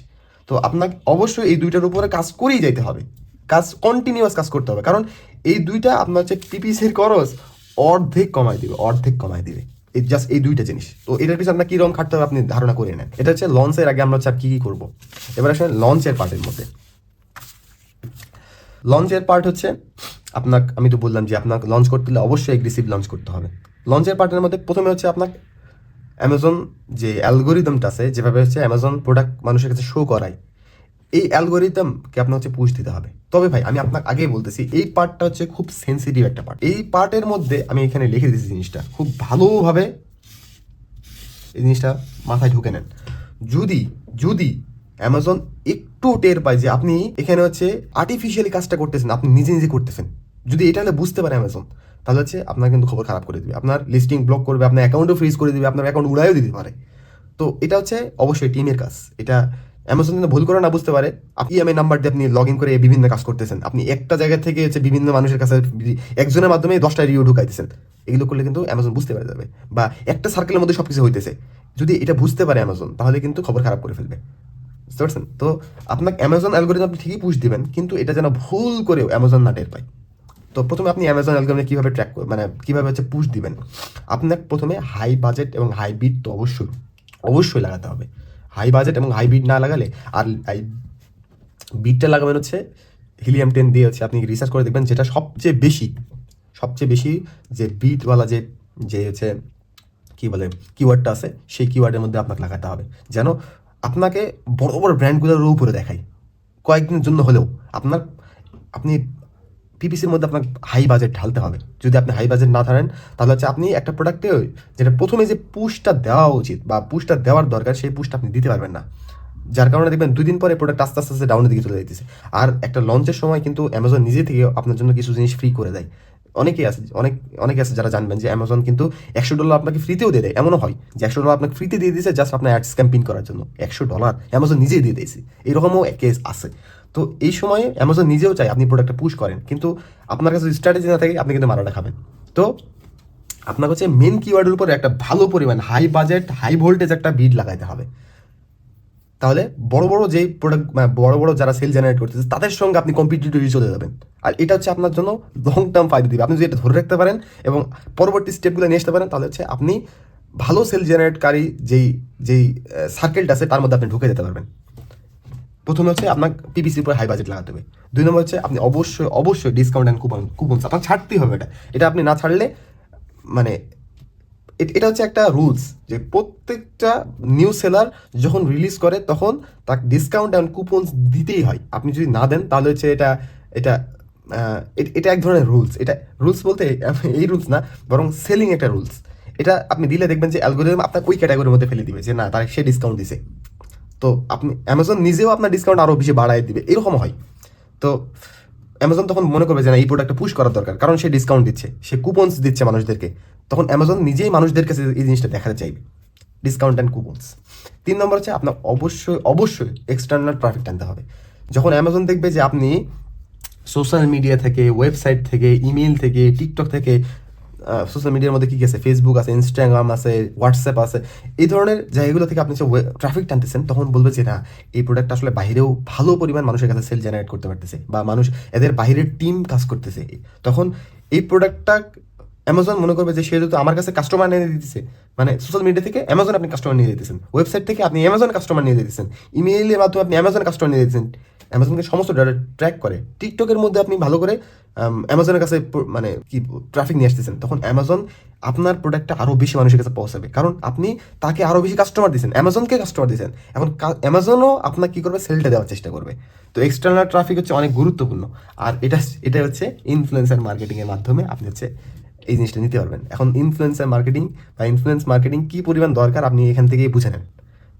তো আপনাকে অবশ্যই এই দুইটার উপরে কাজ করেই যেতে হবে, কন্টিনিউয়াস কাজ করতে হবে, কারণ এই দুইটা আপনার হচ্ছে পিপিসির খরচ অর্ধেক কমায় দিবে এই জাস্ট এই দুইটা জিনিস। তো এটার পিছনে আপনার কীরকম খাটতে হবে আপনি ধারণা করে নেন। এটা হচ্ছে লঞ্চের আগে আমরা হচ্ছে আর কী কী করবো। এবার আসলে লঞ্চের পার্টের মধ্যে, লঞ্চের পার্ট হচ্ছে আপনাকে আমি তো বললাম যে আপনাকে লঞ্চ করতে হলে অবশ্যই এগ্রেসিভ লঞ্চ করতে হবে। লঞ্চের পার্টের মধ্যে প্রথমে হচ্ছে আপনাকে অ্যামাজন যে অ্যালগোরিদমটা আছে, যেভাবে হচ্ছে অ্যামাজন প্রোডাক্ট মানুষের কাছে শো করায়, এই অ্যালগোরিদমকে আপনার হচ্ছে পুশ দিতে হবে। তবে ভাই আমি আপনাকে আগেই বলতেছি, এই পার্টটা হচ্ছে খুব সেন্সিটিভ একটা পার্ট। এই পার্টের মধ্যে আমি এখানে লিখে দিয়েছি জিনিসটা, খুব ভালোভাবে এই জিনিসটা মাথায় ঢুকে নেন। যদি যদি অ্যামাজন একটু টের পায় যে আপনি এখানে হচ্ছে আর্টিফিশিয়ালি কাজটা করতেছেন, আপনি নিজে নিজে করতেছেন, যদি এটা হলে বুঝতে পারে অ্যামাজন, তাহলে হচ্ছে আপনার কিন্তু খবর খারাপ করে দিবে, আপনার লিস্টিং ব্লক করবে, আপনার অ্যাকাউন্টও ফ্রিজ করে দিবে, আপনার অ্যাকাউন্ট উড়াইও দিতে পারে। তো এটা হচ্ছে অবশ্যই টিমের কাজ। এটা অ্যামাজন যেন ভুল করে না বুঝতে পারে আপনি ইএমআই নাম্বার দিয়ে আপনি লগ ইন করে বিভিন্ন কাজ করতেছেন, আপনি একটা জায়গা থেকে হচ্ছে বিভিন্ন মানুষের কাছে একজনের মাধ্যমে 10টা রিভিউ ঢুকাইতেছেন। এগুলো করলে কিন্তু অ্যামাজন বুঝতে পারে যাবে, বা একটা সার্কেলের মধ্যে সবকিছু হইতেছে, যদি এটা বুঝতে পারে অ্যামাজন, তাহলে কিন্তু খবর খারাপ করে ফেলবে। বুঝতে পারছেন? তো আপনাকে অ্যামাজন অ্যালগোরিদম আপনি ঠিকই পুশ দিবেন, কিন্তু এটা যেন ভুল করেও অ্যামাজন না টের পায়। তো প্রথমে আপনি অ্যামাজন অ্যালগোরিদম কীভাবে ট্র্যাক মানে কীভাবে হচ্ছে পুশ দিবেন, আপনাকে প্রথমে হাই বাজেট এবং হাই বিট তো অবশ্যই লাগাতে হবে। হাই বাজেট এবং হাই বিট না লাগালে, আর এই বিটটা লাগাবেন হচ্ছে হিলিয়াম-10 দিয়ে হচ্ছে আপনি রিসার্চ করে দেখবেন, যেটা সবচেয়ে বেশি যে বিটওয়ালা যে হচ্ছে কী বলে কিওয়ার্ডটা আছে, সেই কিওয়ার্ডের মধ্যে আপনাকে লাগাতে হবে, যেন আপনাকে বড় বড় ব্র্যান্ডগুলোর উপরে দেখায় কয়েকদিনের জন্য হলেও। আপনি পিপিসির মধ্যে আপনার হাই বাজেট ঢালতে হবে। যদি আপনি হাই বাজেট না ধরেন, তাহলে হচ্ছে আপনি একটা প্রোডাক্টে যেটা প্রথমে যে পুশটা দেওয়া উচিত বা পুশটা দেওয়ার দরকার, সেই পুশটা আপনি দিতে পারবেন না, যার কারণে দেখবেন 2 দিন পরে প্রোডাক্ট আস্তে আস্তে ডাউনের দিকে চলে যেতেছে। আর একটা লঞ্চের সময় কিন্তু অ্যামাজন নিজে থেকে আপনার জন্য কিছু জিনিস ফ্রি করে দেয়। অনেকে আছে যারা জানবেন যে অ্যামাজন কিন্তু $100 আপনাকে ফ্রিতেও দিয়ে দেয়। এমনও হয় যে $100 আপনাকে ফ্রিতে দিয়ে দিয়েছে জাস্ট আপনার অ্যাডস ক্যাম্পেইন করার জন্য। $100 অ্যামাজন নিজেই দিয়ে দিয়েছে, এরকমও কেস আছে। তো এই সময়ে অ্যামাজন নিজেও চায় আপনি প্রোডাক্টটা পুশ করেন, কিন্তু আপনার কাছে স্ট্র্যাটেজি না থাকে আপনি কিন্তু মারাটা খাবেন। তো আপনার হচ্ছে মেন কিওয়ার্ডের উপরে একটা ভালো পরিমাণ হাই বাজেট হাই ভোল্টেজ একটা বিড লাগাইতে হবে। তাহলে বড় বড় যেই প্রোডাক্ট বড় বড় যারা সেল জেনারেট করতেছে তাদের সঙ্গে আপনি কম্পিটিটিভলি চলে যাবেন। আর এটা হচ্ছে আপনার জন্য লং টার্ম ফায়দা দিবে। আপনি যদি এটা ধরে রাখতে পারেন এবং পরবর্তী স্টেপগুলো নিয়ে আসতে পারেন, তাহলে হচ্ছে আপনি ভালো সেল জেনারেটকারী যেই যেই সার্কেলটা আছে তার মধ্যে আপনি ঢুকে যেতে পারবেন। প্রথমে হচ্ছে আপনার পিপিসির উপরে হাই বাজেট লাগাতে হবে। 2 নম্বর হচ্ছে আপনি অবশ্যই ডিসকাউন্ট অ্যান্ড কুপনস আপনার ছাড়তেই হবে। এটা আপনি না ছাড়লে মানে এটা হচ্ছে একটা রুলস যে প্রত্যেকটা নিউ সেলার যখন রিলিজ করে তখন তাকে ডিসকাউন্ট অ্যান্ড কুপনস দিতেই হয়। আপনি যদি না দেন তাহলে হচ্ছে এটা এটা এটা এক ধরনের রুলস। এটা রুলস বলতে এই রুলস না, বরং সেলিং একটা রুলস। এটা আপনি দিলে দেখবেন যে অ্যালগোরিদম আপনার ওই ক্যাটাগরির মধ্যে ফেলে দিবে যে না, তার সে ডিসকাউন্ট দিছে। তো আপনি অ্যামাজন নিজেও আপনার ডিসকাউন্ট আরও বেশি বাড়ায় দিবে, এরকম হয়। তো অ্যামাজন তখন মনে করবে যে না, এই প্রোডাক্টটা পুশ করার দরকার, কারণ সে ডিসকাউন্ট দিচ্ছে, সে কুপনস দিচ্ছে মানুষদেরকে। তখন অ্যামাজন নিজেই মানুষদের কাছে এই জিনিসটা দেখাতে চাইবে, ডিসকাউন্ট অ্যান্ড কুপনস। 3 নম্বর হচ্ছে আপনার অবশ্যই এক্সটার্নাল ট্রাফিক টানতে হবে। যখন অ্যামাজন দেখবে যে আপনি সোশ্যাল মিডিয়া থেকে, ওয়েবসাইট থেকে, ইমেল থেকে, টিকটক থেকে, সোশ্যাল মিডিয়ার মধ্যে কী কী আছে, ফেসবুক আছে, ইনস্টাগ্রাম আছে, হোয়াটসঅ্যাপ আছে, এই ধরনের জায়গাগুলো থেকে আপনি ট্রাফিক টানতেছেন, তখন বলবে যে না, এই প্রোডাক্টটা আসলে বাইরেও ভালো পরিমাণ মানুষের কাছে সেল জেনারেট করতে পারতেছে বা মানুষ এদের বাইরের টিম কাজ করতেছে। তখন এই প্রোডাক্টটা অ্যামাজন মনে করবে যে সে যেহেতু আমার কাছে কাস্টমার নিয়ে দিতেছে, মানে সোশ্যাল মিডিয়া থেকে অ্যামাজন আপনি কাস্টমার নিয়ে দিতেছেন, ওয়েবসাইট থেকে আপনি অ্যামাজন কাস্টমার নিয়ে দিতেছেন, ইমেইলের মাধ্যমে আপনি অ্যামাজন কাস্টমার নিয়ে দিতেছেন। অ্যামাজনকে সমস্ত ডাটা ট্র্যাক করে। টিকটকের মধ্যে আপনি ভালো করে অ্যামাজনের কাছে মানে কি ট্রাফিক নিয়ে আসতেছেন, তখন অ্যামাজন আপনার প্রোডাক্টটা আরও বেশি মানুষের কাছে পৌঁছাবে, কারণ আপনি তাকে আরও বেশি কাস্টমার দিচ্ছেন, অ্যামাজনকে কাস্টমার দিচ্ছেন। এখন অ্যামাজনও আপনাকে কী করবে, সেলটা দেওয়ার চেষ্টা করবে। তো এক্সটার্নাল ট্রাফিক হচ্ছে অনেক গুরুত্বপূর্ণ। আর এটা হচ্ছে ইনফ্লুয়েন্সার মার্কেটিংয়ের মাধ্যমে আপনি হচ্ছে এই জিনিসটা নিতে পারবেন। এখন ইনফ্লুয়েন্সার মার্কেটিং বা ইনফ্লুয়েন্স মার্কেটিং কী পরিমাণ দরকার আপনি এখান থেকেই বুঝে নেন।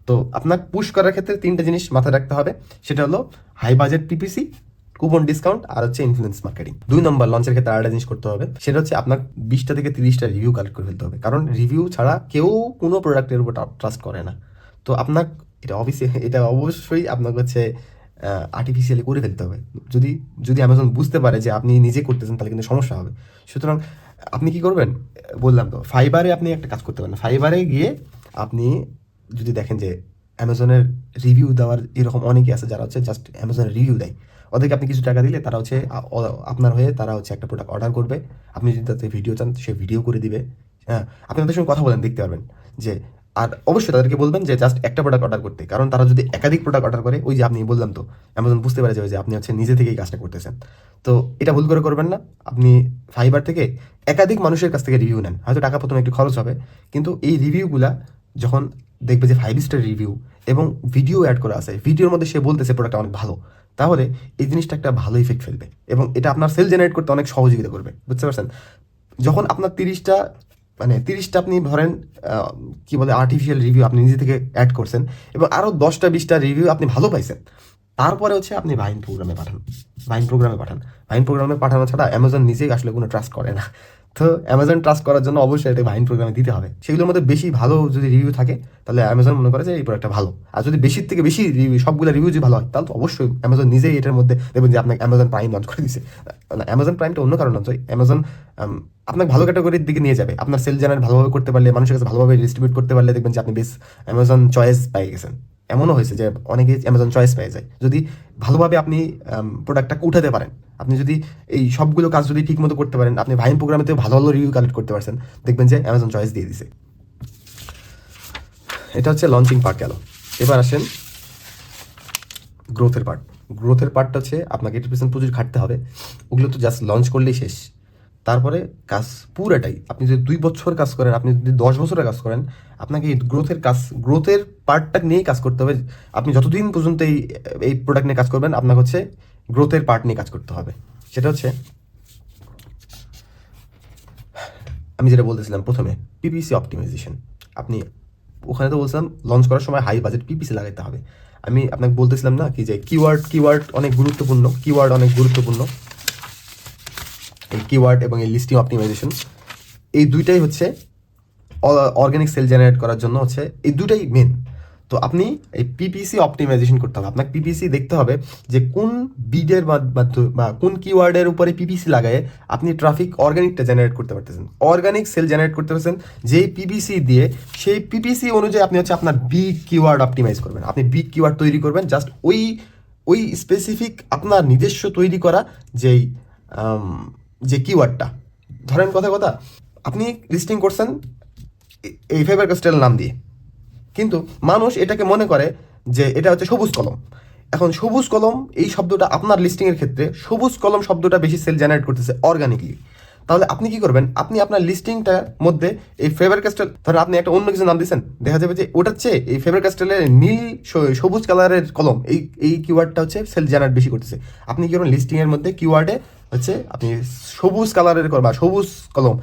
তো আপনার পুশ করার ক্ষেত্রে 3টা জিনিস মাথায় রাখতে হবে, সেটা হলো high budget PPC, coupon discount, আর হচ্ছে ইনফ্লুয়েন্স মার্কেটিং। 2 নম্বর লঞ্চের ক্ষেত্রে আরেকটা জিনিস করতে হবে, সেটা হচ্ছে আপনার 20টা থেকে 30টা রিভিউ কালেক্ট করে ফেলতে হবে, কারণ রিভিউ ছাড়া কেউ কোনো প্রোডাক্টের উপর ট্রাস্ট করে না। তো আপনার এটা অবশ্যই আপনাকে হচ্ছে আর্টিফিশিয়ালি করে ফেলতে হবে। যদি অ্যামাজন বুঝতে পারে যে আপনি নিজে করতেছেন, তাহলে কিন্তু সমস্যা হবে। সুতরাং আপনি কি করবেন, বললাম তো, ফাইবারে আপনি একটা কাজ করতে পারেন। ফাইবারে গিয়ে আপনি যদি দেখেন যে অ্যামাজনের রিভিউ দেওয়ার এরকম অনেকে আছে যারা হচ্ছে জাস্ট অ্যামাজনের রিভিউ দেয়, ওদেরকে আপনি কিছু টাকা দিলে তারা হচ্ছে আপনার হয়ে তারা হচ্ছে একটা প্রোডাক্ট অর্ডার করবে। আপনি যদি তাতে ভিডিও চান, সে ভিডিও করে দিবে। হ্যাঁ, আপনি তাদের সঙ্গে কথা বলেন, দেখতে পারবেন যে। আর অবশ্যই তাদেরকে বলবেন যে জাস্ট একটা প্রোডাক্ট অর্ডার করতে, কারণ তারা যদি একাধিক প্রোডাক্ট অর্ডার করে, ওই যে আপনি বললাম তো, অ্যামাজন বুঝতে পারে যে আপনি হচ্ছে নিজে থেকেই কাজটা করতেছেন। তো এটা ভুল করে করবেন না। আপনি ফাইবার থেকে একাধিক মানুষের কাছ থেকে রিভিউ নেন, হয়তো টাকা প্রথমে একটু খরচ হবে, কিন্তু এই রিভিউগুলা যখন দেখবে যে 5 স্টার রিভিউ এবং ভিডিও অ্যাড করা আছে, ভিডিওর মধ্যে সে বলতেছে প্রোডাক্টটা অনেক ভালো, তাহলে এই জিনিসটা একটা ভালো ইফেক্ট ফেলবে এবং এটা আপনার সেল জেনারেট করতে অনেক সহযোগিতা করবে। বুঝতে পারছেন? যখন আপনার 30টা আপনি ধরেন কি বলে আর্টিফিশিয়াল রিভিউ আপনি নিজে থেকে অ্যাড করছেন এবং আরও 10টা 20টা রিভিউ আপনি ভালো পাইছেন, তারপরে হচ্ছে আপনি ভাইন প্রোগ্রামে পাঠান। ভাইন প্রোগ্রামে পাঠানো ছাড়া অ্যামাজন নিজেই আসলে কোনো ট্রাস্ট করে না। তো অ্যামাজন ট্রাস্ট করার জন্য অবশ্যই এটা ভাইন প্রোগ্রামে দিতে হবে। সেগুলোর মধ্যে বেশি ভালো যদি রিভিউ থাকে, তাহলে অ্যামাজন মনে করে যে এই প্রোডাক্টটা ভালো। আর যদি বেশির থেকে বেশি রিভিউ, সবগুলো রিভিউ যদি ভালো হয়, তাহলে তো অবশ্যই অ্যামাজন নিজেই এটার মধ্যে দেখবেন যে আপনাকে অ্যামাজন প্রাইম লঞ্চ করে দিচ্ছে। না, অ্যামাজন প্রাইমটা অন্য কারণ লঞ্চ হয়। অ্যামাজন আপনাকে ভালো ক্যাটাগরির দিকে নিয়ে যাবে। আপনার সেল জেনারেট ভালোভাবে করতে পারলে, মানুষের কাছে ভালোভাবে ডিস্ট্রিবিউট করতে পারলে দেখবেন যে আপনি বেশ অ্যামাজন চয়েস পেয়ে গেছেন। এমনও হয়েছে যে অনেকে অ্যামাজন চয়েস পেয়ে যায় যদি ভালোভাবে আপনি প্রোডাক্টটাকে উঠাতে পারেন। আপনি যদি এই সবগুলো কাজ যদি ঠিক মতো করতে পারেন, আপনি ভাইন প্রোগ্রামেতেও ভালো ভালো রিভিউ কালেক্ট করতে পারছেন, দেখবেন যে অ্যামাজন চয়েস দিয়ে দিছে। এটা হচ্ছে লঞ্চিং পার্ট গেল। এবার আসেন গ্রোথের পার্টটা হচ্ছে আপনাকে 80% প্রচুর খাটতে হবে। ওগুলো তো জাস্ট লঞ্চ করলেই শেষ। তারপরে কাজ পুরাটাই আপনি যদি 2 বছর কাজ করেন, আপনি যদি 10 বছরের কাজ করেন, আপনাকে এই গ্রোথের পার্টটা নিয়েই কাজ করতে হবে। আপনি যতদিন পর্যন্ত এই প্রোডাক্ট নিয়ে কাজ করবেন, আপনাকে হচ্ছে গ্রোথের পার্ট নিয়ে কাজ করতে হবে। সেটা হচ্ছে আমি যেটা বলতেছিলাম প্রথমে, পিপিসি অপটিমাইজেশন। আপনি ওখানে তো বলছিলাম লঞ্চ করার সময় হাই বাজেট পিপিসি লাগাতে হবে। আমি আপনাকে বলতেছিলাম না কি যে কিওয়ার্ড অনেক গুরুত্বপূর্ণ, এই কিওয়ার্ড এবং এই লিস্টিং অপটিমাইজেশন, এই দুইটাই হচ্ছে অর্গানিক সেল জেনারেট করার জন্য হচ্ছে এই দুটাই মেন। তো আপনি এই পিপিসি অপটিমাইজেশন করতে হবে। আপনাকে পিপিসি দেখতে হবে যে কোন বিডের মাধ্যমে বা কোন কিওয়ার্ডের উপরে পিপিসি লাগায়ে আপনি ট্রাফিক অর্গানিকটা জেনারেট করতে পারতেছেন, অর্গানিক সেল জেনারেট করতে পারছেন। যেই পিপিসি দিয়ে সেই পিপিসি অনুযায়ী আপনি হচ্ছে আপনার বিগ কিওয়ার্ড অপটিমাইজ করবেন। আপনি বিগ কিওয়ার্ড তৈরি করবেন জাস্ট ওই স্পেসিফিক আপনার নিজস্ব তৈরি করা যেই যে কিওয়ার্ডটা। ধরেন কথা আপনি লিস্টিং করছেন এই ফেভার ক্যাস্টেল নাম দিয়ে, কিন্তু মানুষ এটাকে মনে করে যে এটা হচ্ছে সবুজ কলম। এখন সবুজ কলম এই শব্দটা আপনার লিস্টিংয়ের ক্ষেত্রে সবুজ কলম শব্দটা বেশি সেল জেনারেট করতেছে অর্গানিকলি। তাহলে আপনি কি করবেন, আপনি আপনার লিস্টিংটার মধ্যে এই ফেভার ক্যাস্টেল, ধরেন আপনি একটা অন্য কিছু নাম দিচ্ছেন, দেখা যাবে যে ওটার চেয়ে এই ফেভার ক্যাস্টেলের নীল সবুজ কালারের কলম এই কিওয়ার্ডটা হচ্ছে সেল জেনারেট বেশি করতেছে। আপনি কি করবেন, লিস্টিংয়ের মধ্যে কিওয়ার্ডে হচ্ছে আপনি সবুজ কালারের বা সবুজ কলম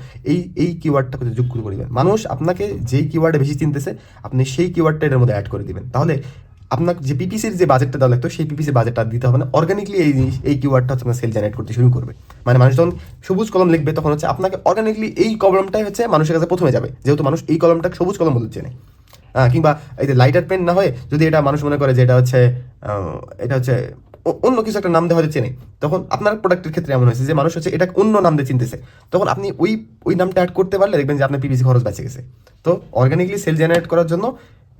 এই কিওয়ার্ডটা যোগ করবেন। মানুষ আপনাকে যেই কিওয়ার্ডে বেশি চিনতেছে আপনি সেই কিওয়ার্ডটা এটার মধ্যে অ্যাড করে দিবেন। তাহলে আপনার যে পিপিসির যে বাজেটটা দেওয়া লাগতো সেই পিপিসির বাজেটটা দিতে হবে না, অর্গানিকলি এই কিওয়ার্ডটা হচ্ছে সেল জেনারেট করতে শুরু করবে। মানে মানুষ যখন সবুজ কলম লিখবে তখন হচ্ছে আপনাকে অর্গানিকলি এই কলমটাই হচ্ছে মানুষের কাছে প্রথমে যাবে, যেহেতু মানুষ এই কলমটা সবুজ কলম বলতে চেনে। কিংবা এই যে লাইটার পেন না হয় যদি এটা মানুষ মনে করে যে এটা হচ্ছে অন্য কিছু একটা নাম দিয়ে হয়তো চেনে, তখন আপনার প্রোডাক্টের ক্ষেত্রে এমন হয়েছে যে মানুষ হচ্ছে এটা অন্য নাম দিয়ে চিনতেছে, তখন আপনি ওই নামটা অ্যাড করতে পারলে দেখবেন যে আপনার পিপিসি খরচ বেঁচে গেছে। তো অর্গানিকলি সেল জেনারেট করার জন্য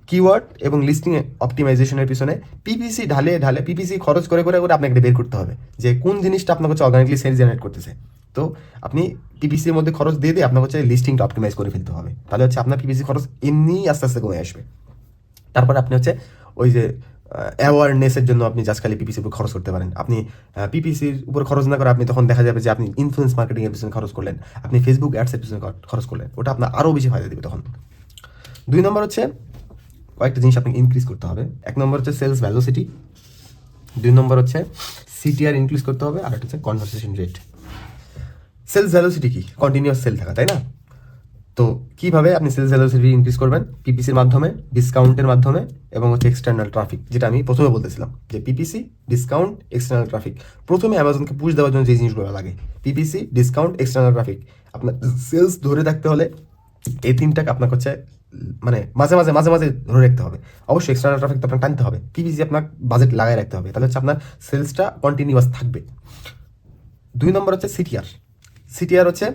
কিওয়ার্ড এবং লিস্টিং অপটিমাইজেশনের পিছনে পিপিসি ঢালে পিপিসি খরচ করে আপনাকে বের করতে হবে যে কোন জিনিসটা আপনার হচ্ছে অর্গানিকলি সেল জেনারেট করতেছে। তো আপনি পিপিসির মধ্যে খরচ দিয়ে আপনার হচ্ছে লিস্টিংটা অপটিমাইজ করে ফেলতে হবে, তাহলে হচ্ছে আপনার পিপিসি খরচ এমনি আস্তে আস্তে কমে আসবে। তারপরে আপনি হচ্ছে ওই যে অ্যাওয়ারনেসের জন্য আপনি জাস্ট খালি পিপিসির উপর খরচ করতে পারেন। আপনি পিপিসির উপর খরচ না করে আপনি তখন দেখা যাবে যে আপনি ইনফ্লুয়েন্স মার্কেটিংয়ের পিছনে খরচ করলেন, আপনি ফেসবুক অ্যাডসের পিছনে খরচ করলেন, ওটা আপনার আরও বেশি ফায়দা দেবে তখন। 2 নম্বর হচ্ছে কয়েকটা জিনিস আপনাকে ইনক্রিজ করতে হবে। 1 নম্বর হচ্ছে সেলস ভ্যালোসিটি, 2 নম্বর হচ্ছে সিটিআর ইনক্রিজ করতে হবে, আর একটা হচ্ছে কনভারসেশন রেট। সেলস ভ্যালোসিটি কি? কন্টিনিউয়াস সেল থাকা, তাই না? তো কীভাবে আপনি সেলস ভ্যালোসিটি ইনক্রিজ করবেন? পিপিসির মাধ্যমে, ডিসকাউন্টের মাধ্যমে এবং হচ্ছে এক্সটার্নাল ট্রাফিক, যেটা আমি প্রথমে বলতেছিলাম যে পিপিসি, ডিসকাউন্ট, এক্সটার্নাল ট্রাফিক। প্রথমে অ্যামাজনকে পুশ দেওয়ার জন্য যে জিনিসগুলো লাগে, পিপিসি, ডিসকাউন্ট, এক্সটার্নাল ট্রাফিক। আপনার সেলস ধরে রাখতে হলে এই তিনটাকে আপনাকে হচ্ছে মানে মাঝে মাঝে ধরে রাখতে হবে। অবশ্যই এক্সটার্নাল ট্রাফিক তো আপনার টানতে হবে, পিপিসি আপনার বাজেট লাগাই রাখতে হবে, তাহলে হচ্ছে আপনার সেলসটা কন্টিনিউয়াস থাকবে। 2 নম্বর হচ্ছে সিটিআর। সিটিআর হচ্ছে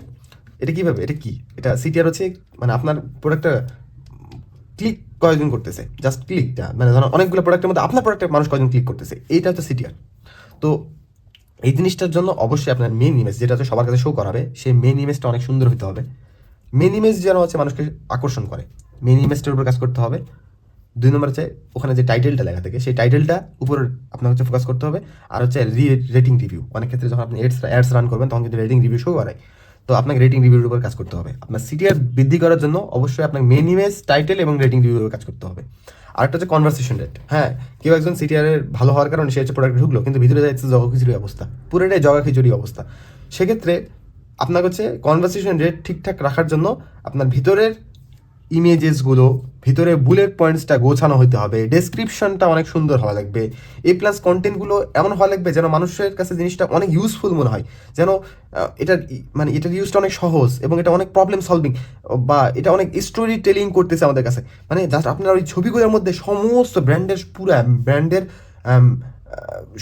এটা কীভাবে, এটা কি, এটা সিটিআর হচ্ছে মানে আপনার প্রোডাক্টটা ক্লিক কয়জন করতেছে, জাস্ট ক্লিকটা, মানে ধরুন অনেকগুলো প্রোডাক্টের মধ্যে আপনার প্রোডাক্টে মানুষ কয়জন ক্লিক করতেছে, এইটা হচ্ছে সিটিআর। তো এই জিনিসটার জন্য অবশ্যই আপনার মেন ইমেজ যেটা হচ্ছে সবার কাছে শো করাবে, সেই মেন ইমেজটা অনেক সুন্দর হতে হবে। মেন ইমেজ যেন হচ্ছে মানুষকে আকর্ষণ করে, মেন ইমেজটার উপর কাজ করতে হবে। 2 নম্বর হচ্ছে ওখানে যে টাইটেলটা লেখা থাকে সেই টাইটেলটা উপর আপনার হচ্ছে ফোকাস করতে হবে। আর হচ্ছে রেটিং রিভিউ, অনেক ক্ষেত্রে যখন আপনি অ্যাডস রান করবেন তখন কিন্তু রেটিং রিভিউ শো করায়, তো আপনাকে রেটিং রিভিউর উপর কাজ করতে হবে। আপনার সিটিআর বৃদ্ধি করার জন্য অবশ্যই আপনাকে মেন ইমেজ, টাইটেল এবং রেটিং রিভিউর উপর কাজ করতে হবে। আরেকটা হচ্ছে কনভারসেশন রেট। হ্যাঁ, কেউ একজন সিটিআরের ভালো হওয়ার কারণে সে হচ্ছে প্রোডাক্ট ঢুকলো, কিন্তু ভিতরে যাচ্ছে জগা খিচুড়ি অবস্থা, পুরোটাই জগা খিচুড়ি অবস্থা। সেক্ষেত্রে আপনার হচ্ছে কনভারসেশন রেট ঠিকঠাক রাখার জন্য আপনার ভিতরের ইমেজেসগুলো, ভিতরে বুলেট পয়েন্টসটা গোছানো হতে হবে, ডেসক্রিপশনটা অনেক সুন্দর হওয়া লাগবে, প্লাস কন্টেন্টগুলো এমন হওয়া লাগবে যেন মানুষের কাছে জিনিসটা অনেক ইউজফুল মনে হয়, যেন এটার মানে এটার ইউজটা অনেক সহজ এবং এটা অনেক প্রবলেম সলভিং, বা এটা অনেক স্টোরি টেলিং করতেছে আমাদের কাছে। মানে জাস্ট আপনার ওই ছবিগুলোর মধ্যে সমস্ত ব্র্যান্ডের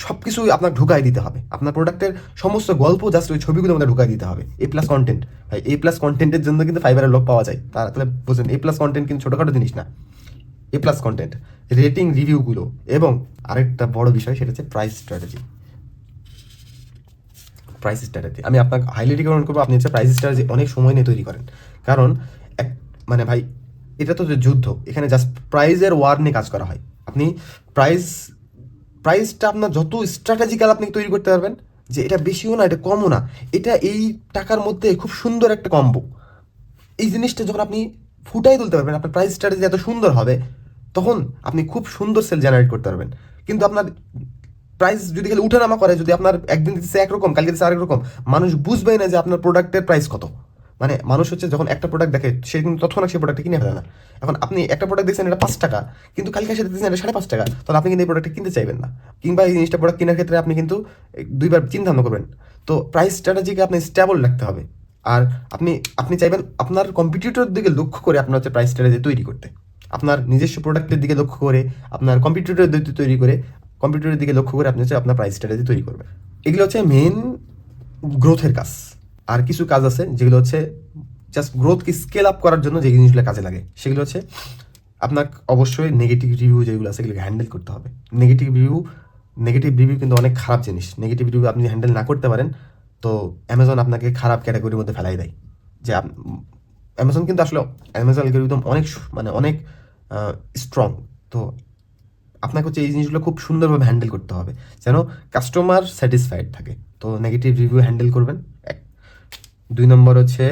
সব কিছুই আপনাকে ঢুকাই দিতে হবে, আপনার প্রোডাক্টের সমস্ত গল্প জাস্ট ওই ছবিগুলোর মধ্যে ঢুকাই দিতে হবে। প্লাস কন্টেন্ট, ভাই প্লাস কন্টেন্টের জন্য কিন্তু ফাইবারের লোক পাওয়া যায়, তাহলে বুঝলেন প্লাস কন্টেন্ট কিন্তু ছোটোখাটো জিনিস না। প্লাস কন্টেন্ট, রেটিং রিভিউগুলো, এবং আরেকটা বড় বিষয় সেটা হচ্ছে প্রাইস স্ট্র্যাটেজি। আমি আপনাকে হাইলি রিকমেন্ড করবো আপনি হচ্ছে প্রাইস স্ট্র্যাটেজি অনেক সময় নিয়ে তৈরি করেন, কারণ মানে ভাই এটা তো যে যুদ্ধ, এখানে জাস্ট প্রাইজের ওয়ার নিয়ে কাজ করা হয়। আপনি প্রাইসটা আপনার যত স্ট্র্যাটেজিক্যাল আপনি তৈরি করতে পারবেন, যে এটা বেশিও না, এটা কমও না, এটা এই টাকার মধ্যে খুব সুন্দর একটা কম্বো। এই জিনিসটা যখন আপনি ফুটাই তুলতে পারবেন, আপনার প্রাইস স্ট্র্যাটেজি এত সুন্দর হবে, তখন আপনি খুব সুন্দর সেল জেনারেট করতে পারবেন। কিন্তু আপনার প্রাইস যদি খালি উঠানামা করে, যদি আপনার একদিন দিচ্ছে একরকম, কালকে দিচ্ছে আরেক রকম, মানুষ বুঝবেই না যে আপনার প্রোডাক্টের প্রাইস কত। মানে মানুষ হচ্ছে যখন একটা প্রোডাক্ট দেখে, সে কিন্তু তৎক্ষণাৎ সেই প্রোডাক্টটা কিনে ফেলে না। এখন আপনি একটা প্রোডাক্ট দেখছেন এটা 5 টাকা, কিন্তু কালকে এসে দেখছেন এটা 5.5 টাকা, তাহলে আপনি কিন্তু এই প্রোডাক্টটা কিনতে চাইবেন না। কিংবা এই জিনিসটা প্রোডাক্ট কেনার ক্ষেত্রে আপনি কিন্তু দুইবার চিন্তা ভাবনা করবেন। তো প্রাইস স্ট্র্যাটেজিকে আপনি স্টেবল রাখতে হবে। আর আপনি আপনি চাইবেন আপনার কম্পিটিটরের দিকে লক্ষ্য করে আপনার হচ্ছে প্রাইস স্ট্র্যাটেজি তৈরি করতে। আপনার নিজস্ব প্রোডাক্টের দিকে লক্ষ্য করে, আপনার কম্পিটিটরের দিকে তৈরি করে, কম্পিউটারের দিকে লক্ষ্য করে আপনি হচ্ছে আপনার প্রাইস স্ট্র্যাটেজি তৈরি করবেন। এগুলো হচ্ছে মেন গ্রোথের কাজ। আর কিছু কাজ আছে যেগুলো হচ্ছে জাস্ট গ্রোথকে স্কেল আপ করার জন্য যে জিনিসগুলো কাজে লাগে, সেগুলো হচ্ছে আপনার অবশ্যই নেগেটিভ রিভিউ যেগুলো আছে সেগুলোকে হ্যান্ডেল করতে হবে। নেগেটিভ রিভিউ কিন্তু অনেক খারাপ জিনিস। নেগেটিভ রিভিউ আপনি হ্যান্ডেল না করতে পারেন, তো অ্যামাজন আপনাকে খারাপ ক্যাটাগরির মধ্যে ফেলাই দেয়। যে অ্যামাজন কিন্তু আসলে অ্যামাজন অ্যালগরিদম অনেক মানে অনেক স্ট্রং। তো আপনাকে হচ্ছে এই জিনিসগুলো খুব সুন্দরভাবে হ্যান্ডেল করতে হবে যেন কাস্টমার স্যাটিসফাইড থাকে। তো নেগেটিভ রিভিউ হ্যান্ডেল করবেন এক। 2 নম্বর হচ্ছে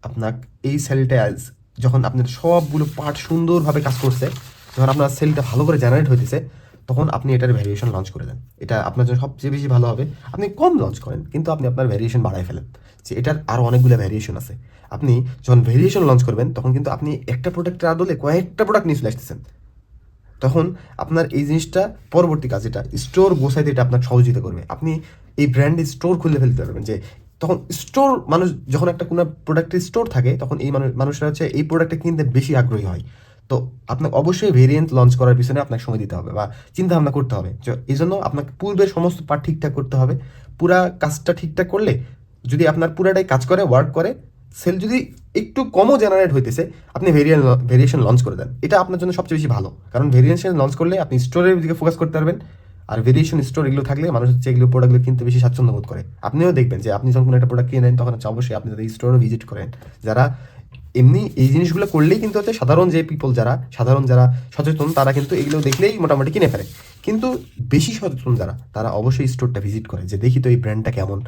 আপনার এই সেলটা যখন আপনার সবগুলো পার্ট সুন্দরভাবে কাজ করছে, যখন আপনার সেলটা ভালো করে জেনারেট হইতেছে, তখন আপনি এটার ভ্যারিয়েশন লঞ্চ করে দেন। এটা আপনার জন্য সবচেয়ে বেশি ভালো হবে। আপনি কম লঞ্চ করেন, কিন্তু আপনি আপনার ভ্যারিয়েশন বাড়ায় ফেলেন, যে এটার আরও অনেকগুলো ভ্যারিয়েশন আছে। আপনি যখন ভ্যারিয়েশন লঞ্চ করবেন, তখন কিন্তু আপনি একটা প্রোডাক্টের আদলে কয়েকটা প্রোডাক্ট নিয়ে চলে আসতেছেন। তখন আপনার এই জিনিসটা পরবর্তী কাজ, এটা স্টোর গোছাইতে এটা আপনার সহযোগিতা করবে। আপনি এই ব্র্যান্ডে স্টোর খুলে ফেলতে পারবেন, যে তখন স্টোর মানুষ যখন একটা কোনো প্রোডাক্টের স্টোর থাকে, তখন এই মানুষরা হচ্ছে এই প্রোডাক্টটা কিনতে বেশি আগ্রহী হয়। তো আপনাকে অবশ্যই ভেরিয়েন্ট লঞ্চ করার পিছনে আপনাকে সময় দিতে হবে বা চিন্তা ভাবনা করতে হবে। এই জন্য আপনাকে পূর্বের সমস্ত পার্ট ঠিকঠাক করতে হবে। পুরা কাজটা ঠিকঠাক করলে, যদি আপনার পুরাটাই কাজ করে, ওয়ার্ক করে, সেল যদি একটু কমও জেনারেট হইতেছে, আপনি ভেরিয়েশন লঞ্চ করে দেন। এটা আপনার জন্য সবচেয়ে বেশি ভালো, কারণ ভেরিয়েশন লঞ্চ করলে আপনি স্টোরের দিকে ফোকাস করতে পারবেন। আর ভেরিয়েশন স্টোর এগুলো থাকলে মানুষ হচ্ছে এগুলো প্রোডাক্টগুলো কিনতে বেশি স্বাচ্ছন্দ্য বোধ করে। আপনিও দেখবেন যে আপনি যখন কোনো একটা প্রোডাক্ট কিনে নেন, তখন হচ্ছে অবশ্যই আপনি তাদের স্টোরও ভিজিট করেন। যারা এমনি এই জিনিসগুলো করলেই কিন্তু হচ্ছে সাধারণ যারা সচেতন, তারা কিন্তু এগুলো দেখলেই মোটামুটি কিনে ফেলে। কিন্তু বেশি সচেতন যারা, তারা অবশ্যই স্টোরটা ভিজিট করে, যে দেখি তো এই ব্র্যান্ডটা কেমন।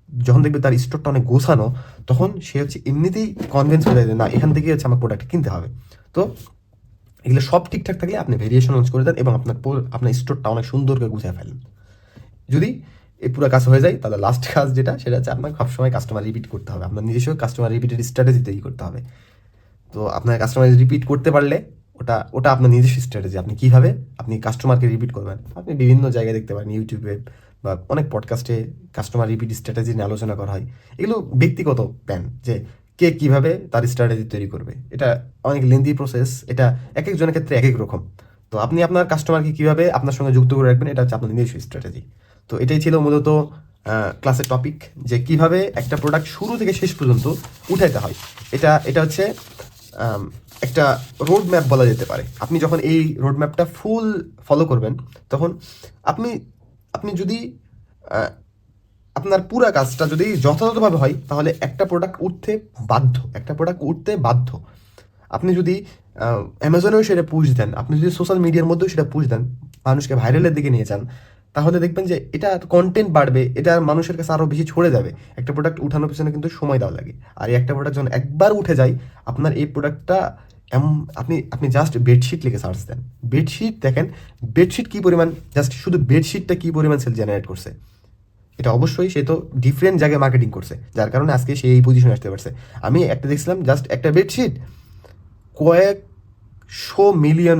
যখন দেখবে তার স্টোরটা অনেক গোছানো, তখন সে হচ্ছে এমনিতেই কনভিন্স হয়ে যায় যে না, এখান থেকে হচ্ছে আমার প্রোডাক্ট কিনতে হবে। তো এগুলো সব ঠিকঠাক থাকলে আপনি ভেরিয়েশন লঞ্চ করে দেন এবং আপনার স্টোরটা অনেক সুন্দর করে গুছিয়ে ফেলেন। যদি এই পুরো কাজ হয়ে যায়, তাহলে লাস্ট কাজ যেটা, সেটা হচ্ছে আপনার সবসময় কাস্টমার রিপিট করতে হবে। আপনার নিজস্ব কাস্টমার রিপিটের স্ট্র্যাটেজি তৈরি করতে হবে। তো আপনার কাস্টমার রিপিট করতে পারলে, ওটা ওটা আপনার নিজস্ব স্ট্র্যাটেজি। আপনি কীভাবে আপনি কাস্টমারকে রিপিট করবেন, আপনি বিভিন্ন জায়গায় দেখতে পারেন, ইউটিউবে বা অনেক পডকাস্টে কাস্টমার রিপিট স্ট্র্যাটেজি নিয়ে আলোচনা করা হয়। এগুলো ব্যক্তিগত প্ল্যান, যে কে কীভাবে তার স্ট্র্যাটেজি তৈরি করবে। এটা অনেক লেন্দি প্রসেস, এটা এক একজনের ক্ষেত্রে এক এক রকম। তো আপনি আপনার কাস্টমারকে কীভাবে আপনার সঙ্গে যুক্ত করে রাখবেন, এটা হচ্ছে আপনার নিজস্ব স্ট্র্যাটেজি। তো এটাই ছিল মূলত ক্লাসের টপিক, যে কিভাবে একটা প্রোডাক্ট শুরু থেকে শেষ পর্যন্ত উঠাইতে হয়। এটা হচ্ছে একটা রোড ম্যাপ বলা যেতে পারে। আপনি যখন এই রোড ম্যাপটা ফুল ফলো করবেন, তখন আপনি আপনি যদি আপনার পুরো কাজটা যদি যথাযথভাবে হয়, তাহলে একটা প্রোডাক্ট উঠতে বাধ্য। আপনি যদি অ্যামাজনেও সেটা পুশ দেন, আপনি যদি সোশ্যাল মিডিয়ার মধ্যেও সেটা পুশ দেন, মানুষকে ভাইরালের দিকে নিয়ে যান, তাহলে দেখবেন যে এটা কন্টেন্ট বাড়বে, এটা মানুষের কাছে আরও বেশি ছড়ে যাবে। একটা প্রোডাক্ট উঠানোর পিছনে কিন্তু সময় দেওয়া লাগে। আর এই একটা প্রোডাক্ট যখন একবার উঠে যায়, আপনার এই প্রোডাক্টটা আপনি জাস্ট বেডশিট লিখে সার্চ দেন, বেডশিট দেখেন, বেডশিট কী পরিমাণ, জাস্ট শুধু বেডশিটটা কী পরিমাণ সেল জেনারেট করছে। এটা অবশ্যই সে তো ডিফারেন্ট জায়গায় মার্কেটিং করছে, যার কারণে আজকে সে এই পজিশনে আসতে পারছে। আমি একটা দেখছিলাম, জাস্ট একটা বেডশিট কয়েক শত মিলিয়ন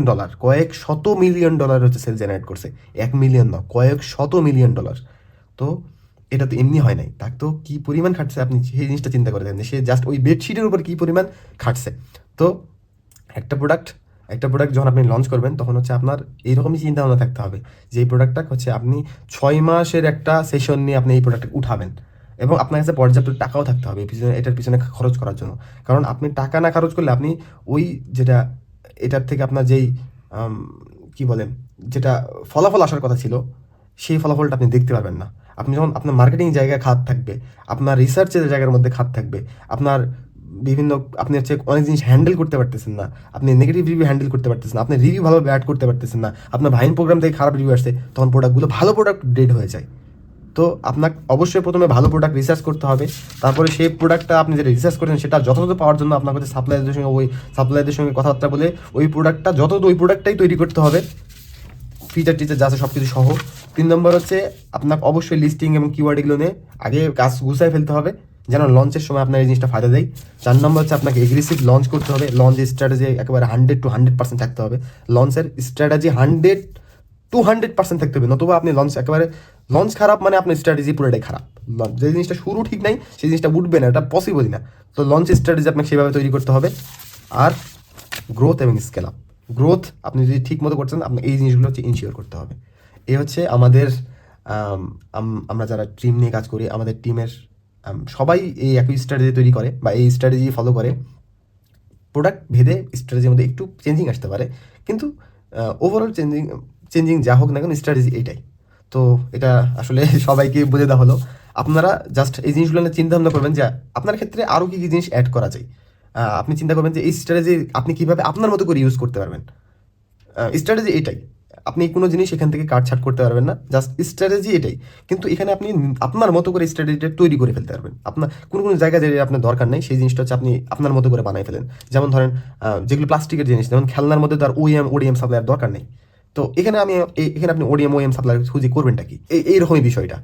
ডলার হচ্ছে সেল জেনারেট করছে। 1 মিলিয়ন না, কয়েক শত মিলিয়ন ডলার। তো এটা তো এমনি হয় নাই, তাকে তো কী পরিমাণ খাটছে, আপনি সেই জিনিসটা চিন্তা করে দেখেন, সে জাস্ট ওই বেডশিটের উপর কী পরিমাণ খাটছে। তো একটা প্রোডাক্ট যখন আপনি লঞ্চ করবেন, তখন হচ্ছে আপনার এইরকমই চিন্তা ভাবনা থাকতে হবে, যে এই প্রোডাক্টটা হচ্ছে আপনি 6 মাসের একটা সেশন নিয়ে আপনি এই প্রোডাক্টটা উঠাবেন, এবং আপনার কাছে পর্যাপ্ত টাকাও থাকতে হবে এটার পিছনে খরচ করার জন্য। কারণ আপনি টাকা না খরচ করলে, আপনি ওই যেটা এটার থেকে আপনার যেই কী বলেন, যেটা ফলাফল আসার কথা ছিল, সেই ফলাফলটা আপনি দেখতে পারবেন না। আপনি যখন আপনার মার্কেটিং জায়গায় খাত থাকবে, আপনার রিসার্চের জায়গার মধ্যে খাত থাকবে, আপনার আপনি হচ্ছে অনেক জিনিস হ্যান্ডেল করতে পারতেছেন না, আপনি নেগেটিভ রিভিউ হ্যান্ডেল করতে পারতেছেন না, আপনি রিভিউ ভালোভাবে অ্যাড করতে পারতেছেন না, আপনার ভাইন প্রোগ্রাম থেকে খারাপ রিভিউ আসছে, তখন ভালো প্রোডাক্ট ডেড হয়ে যায়। তো আপনাকে অবশ্যই প্রথমে ভালো প্রোডাক্ট রিসার্চ করতে হবে, তারপরে সেই প্রোডাক্টটা আপনি যেটা রিসার্চ করেছেন সেটা যথাযথ পাওয়ার জন্য আপনাকে হচ্ছে সাপ্লায়ারদের সঙ্গে কথাবার্তা বলে ওই প্রোডাক্টটা যথাযথ ওই প্রোডাক্টটাই তৈরি করতে হবে, ফিচার টিচার যা আছে সব কিছু সহ। 3 নম্বর হচ্ছে আপনাকে অবশ্যই লিস্টিং এবং কিওয়ার্ড এগুলো নিয়ে আগে কাজ গুছায় ফেলতে হবে, যেন লঞ্চের সময় আপনার এই জিনিসটা ফায়দা দেয়। 4 নম্বর হচ্ছে আপনাকে এগ্রেসিভ লঞ্চ করতে হবে, লঞ্চ স্ট্র্যাটেজি একেবারে 100% থাকতে হবে, লঞ্চের স্ট্র্যাটেজি 100% থাকতে হবে, নতুবা আপনি লঞ্চ একেবারে লঞ্চ খারাপ মানে আপনার স্ট্র্যাটেজি পুরোটাই খারাপ। যে জিনিসটা শুরু ঠিক নাই সেই জিনিসটা উঠবে না, এটা পসিবলই না। তো লঞ্চ স্ট্র্যাটেজি আপনাকে সেভাবে তৈরি করতে হবে। আর গ্রোথ এবং স্কেল আপ, গ্রোথ আপনি যদি ঠিক মতো করছেন আপনাকে এই জিনিসগুলো হচ্ছে ইনশিওর করতে হবে। এই হচ্ছে আমাদের আমরা যারা টিম নিয়ে কাজ করি, আমাদের টিমের সবাই এই একই স্ট্র্যাটেজি তৈরি করে বা এই স্ট্র্যাটেজি ফলো করে। প্রোডাক্ট ভেদে স্ট্র্যাটেজির মধ্যে একটু চেঞ্জিং আসতে পারে, কিন্তু ওভারঅল চেঞ্জিং যা হোক না কেন স্ট্র্যাটেজি এইটাই। তো এটা আসলে সবাইকে বলে দেওয়া হলো। আপনারা জাস্ট এই জিনিসগুলো নিয়ে চিন্তা ভাবনা করবেন যে আপনার ক্ষেত্রে আরও কী কী জিনিস অ্যাড করা যায়। আপনি চিন্তা করবেন যে এই স্ট্র্যাটেজি আপনি কীভাবে আপনার মতো করে ইউজ করতে পারবেন। স্ট্র্যাটেজি এটাই, আপনি কোনো জিনিস এখান থেকে কাটছাট করতে পারবেন না, জাস্ট স্ট্র্যাটেজি এটাই। কিন্তু এখানে আপনি আপনার মতো করে স্ট্র্যাটেজিটা তৈরি করে ফেলতে পারবেন। আপনার কোনো কোনো জায়গায় যে আপনার দরকার নেই সেই জিনিসটা হচ্ছে আপনি আপনার মতো করে বানাই ফেলেন। যেমন ধরেন যেগুলো প্লাস্টিকের জিনিস, যেমন খেলনার মধ্যে তো আর ওডিএম সাপ্লাইয়ের দরকার নেই। তো এখানে আপনি ওডিএম সাপ্লাই খুঁজে করবেনটা কি, এইরকমই বিষয়টা।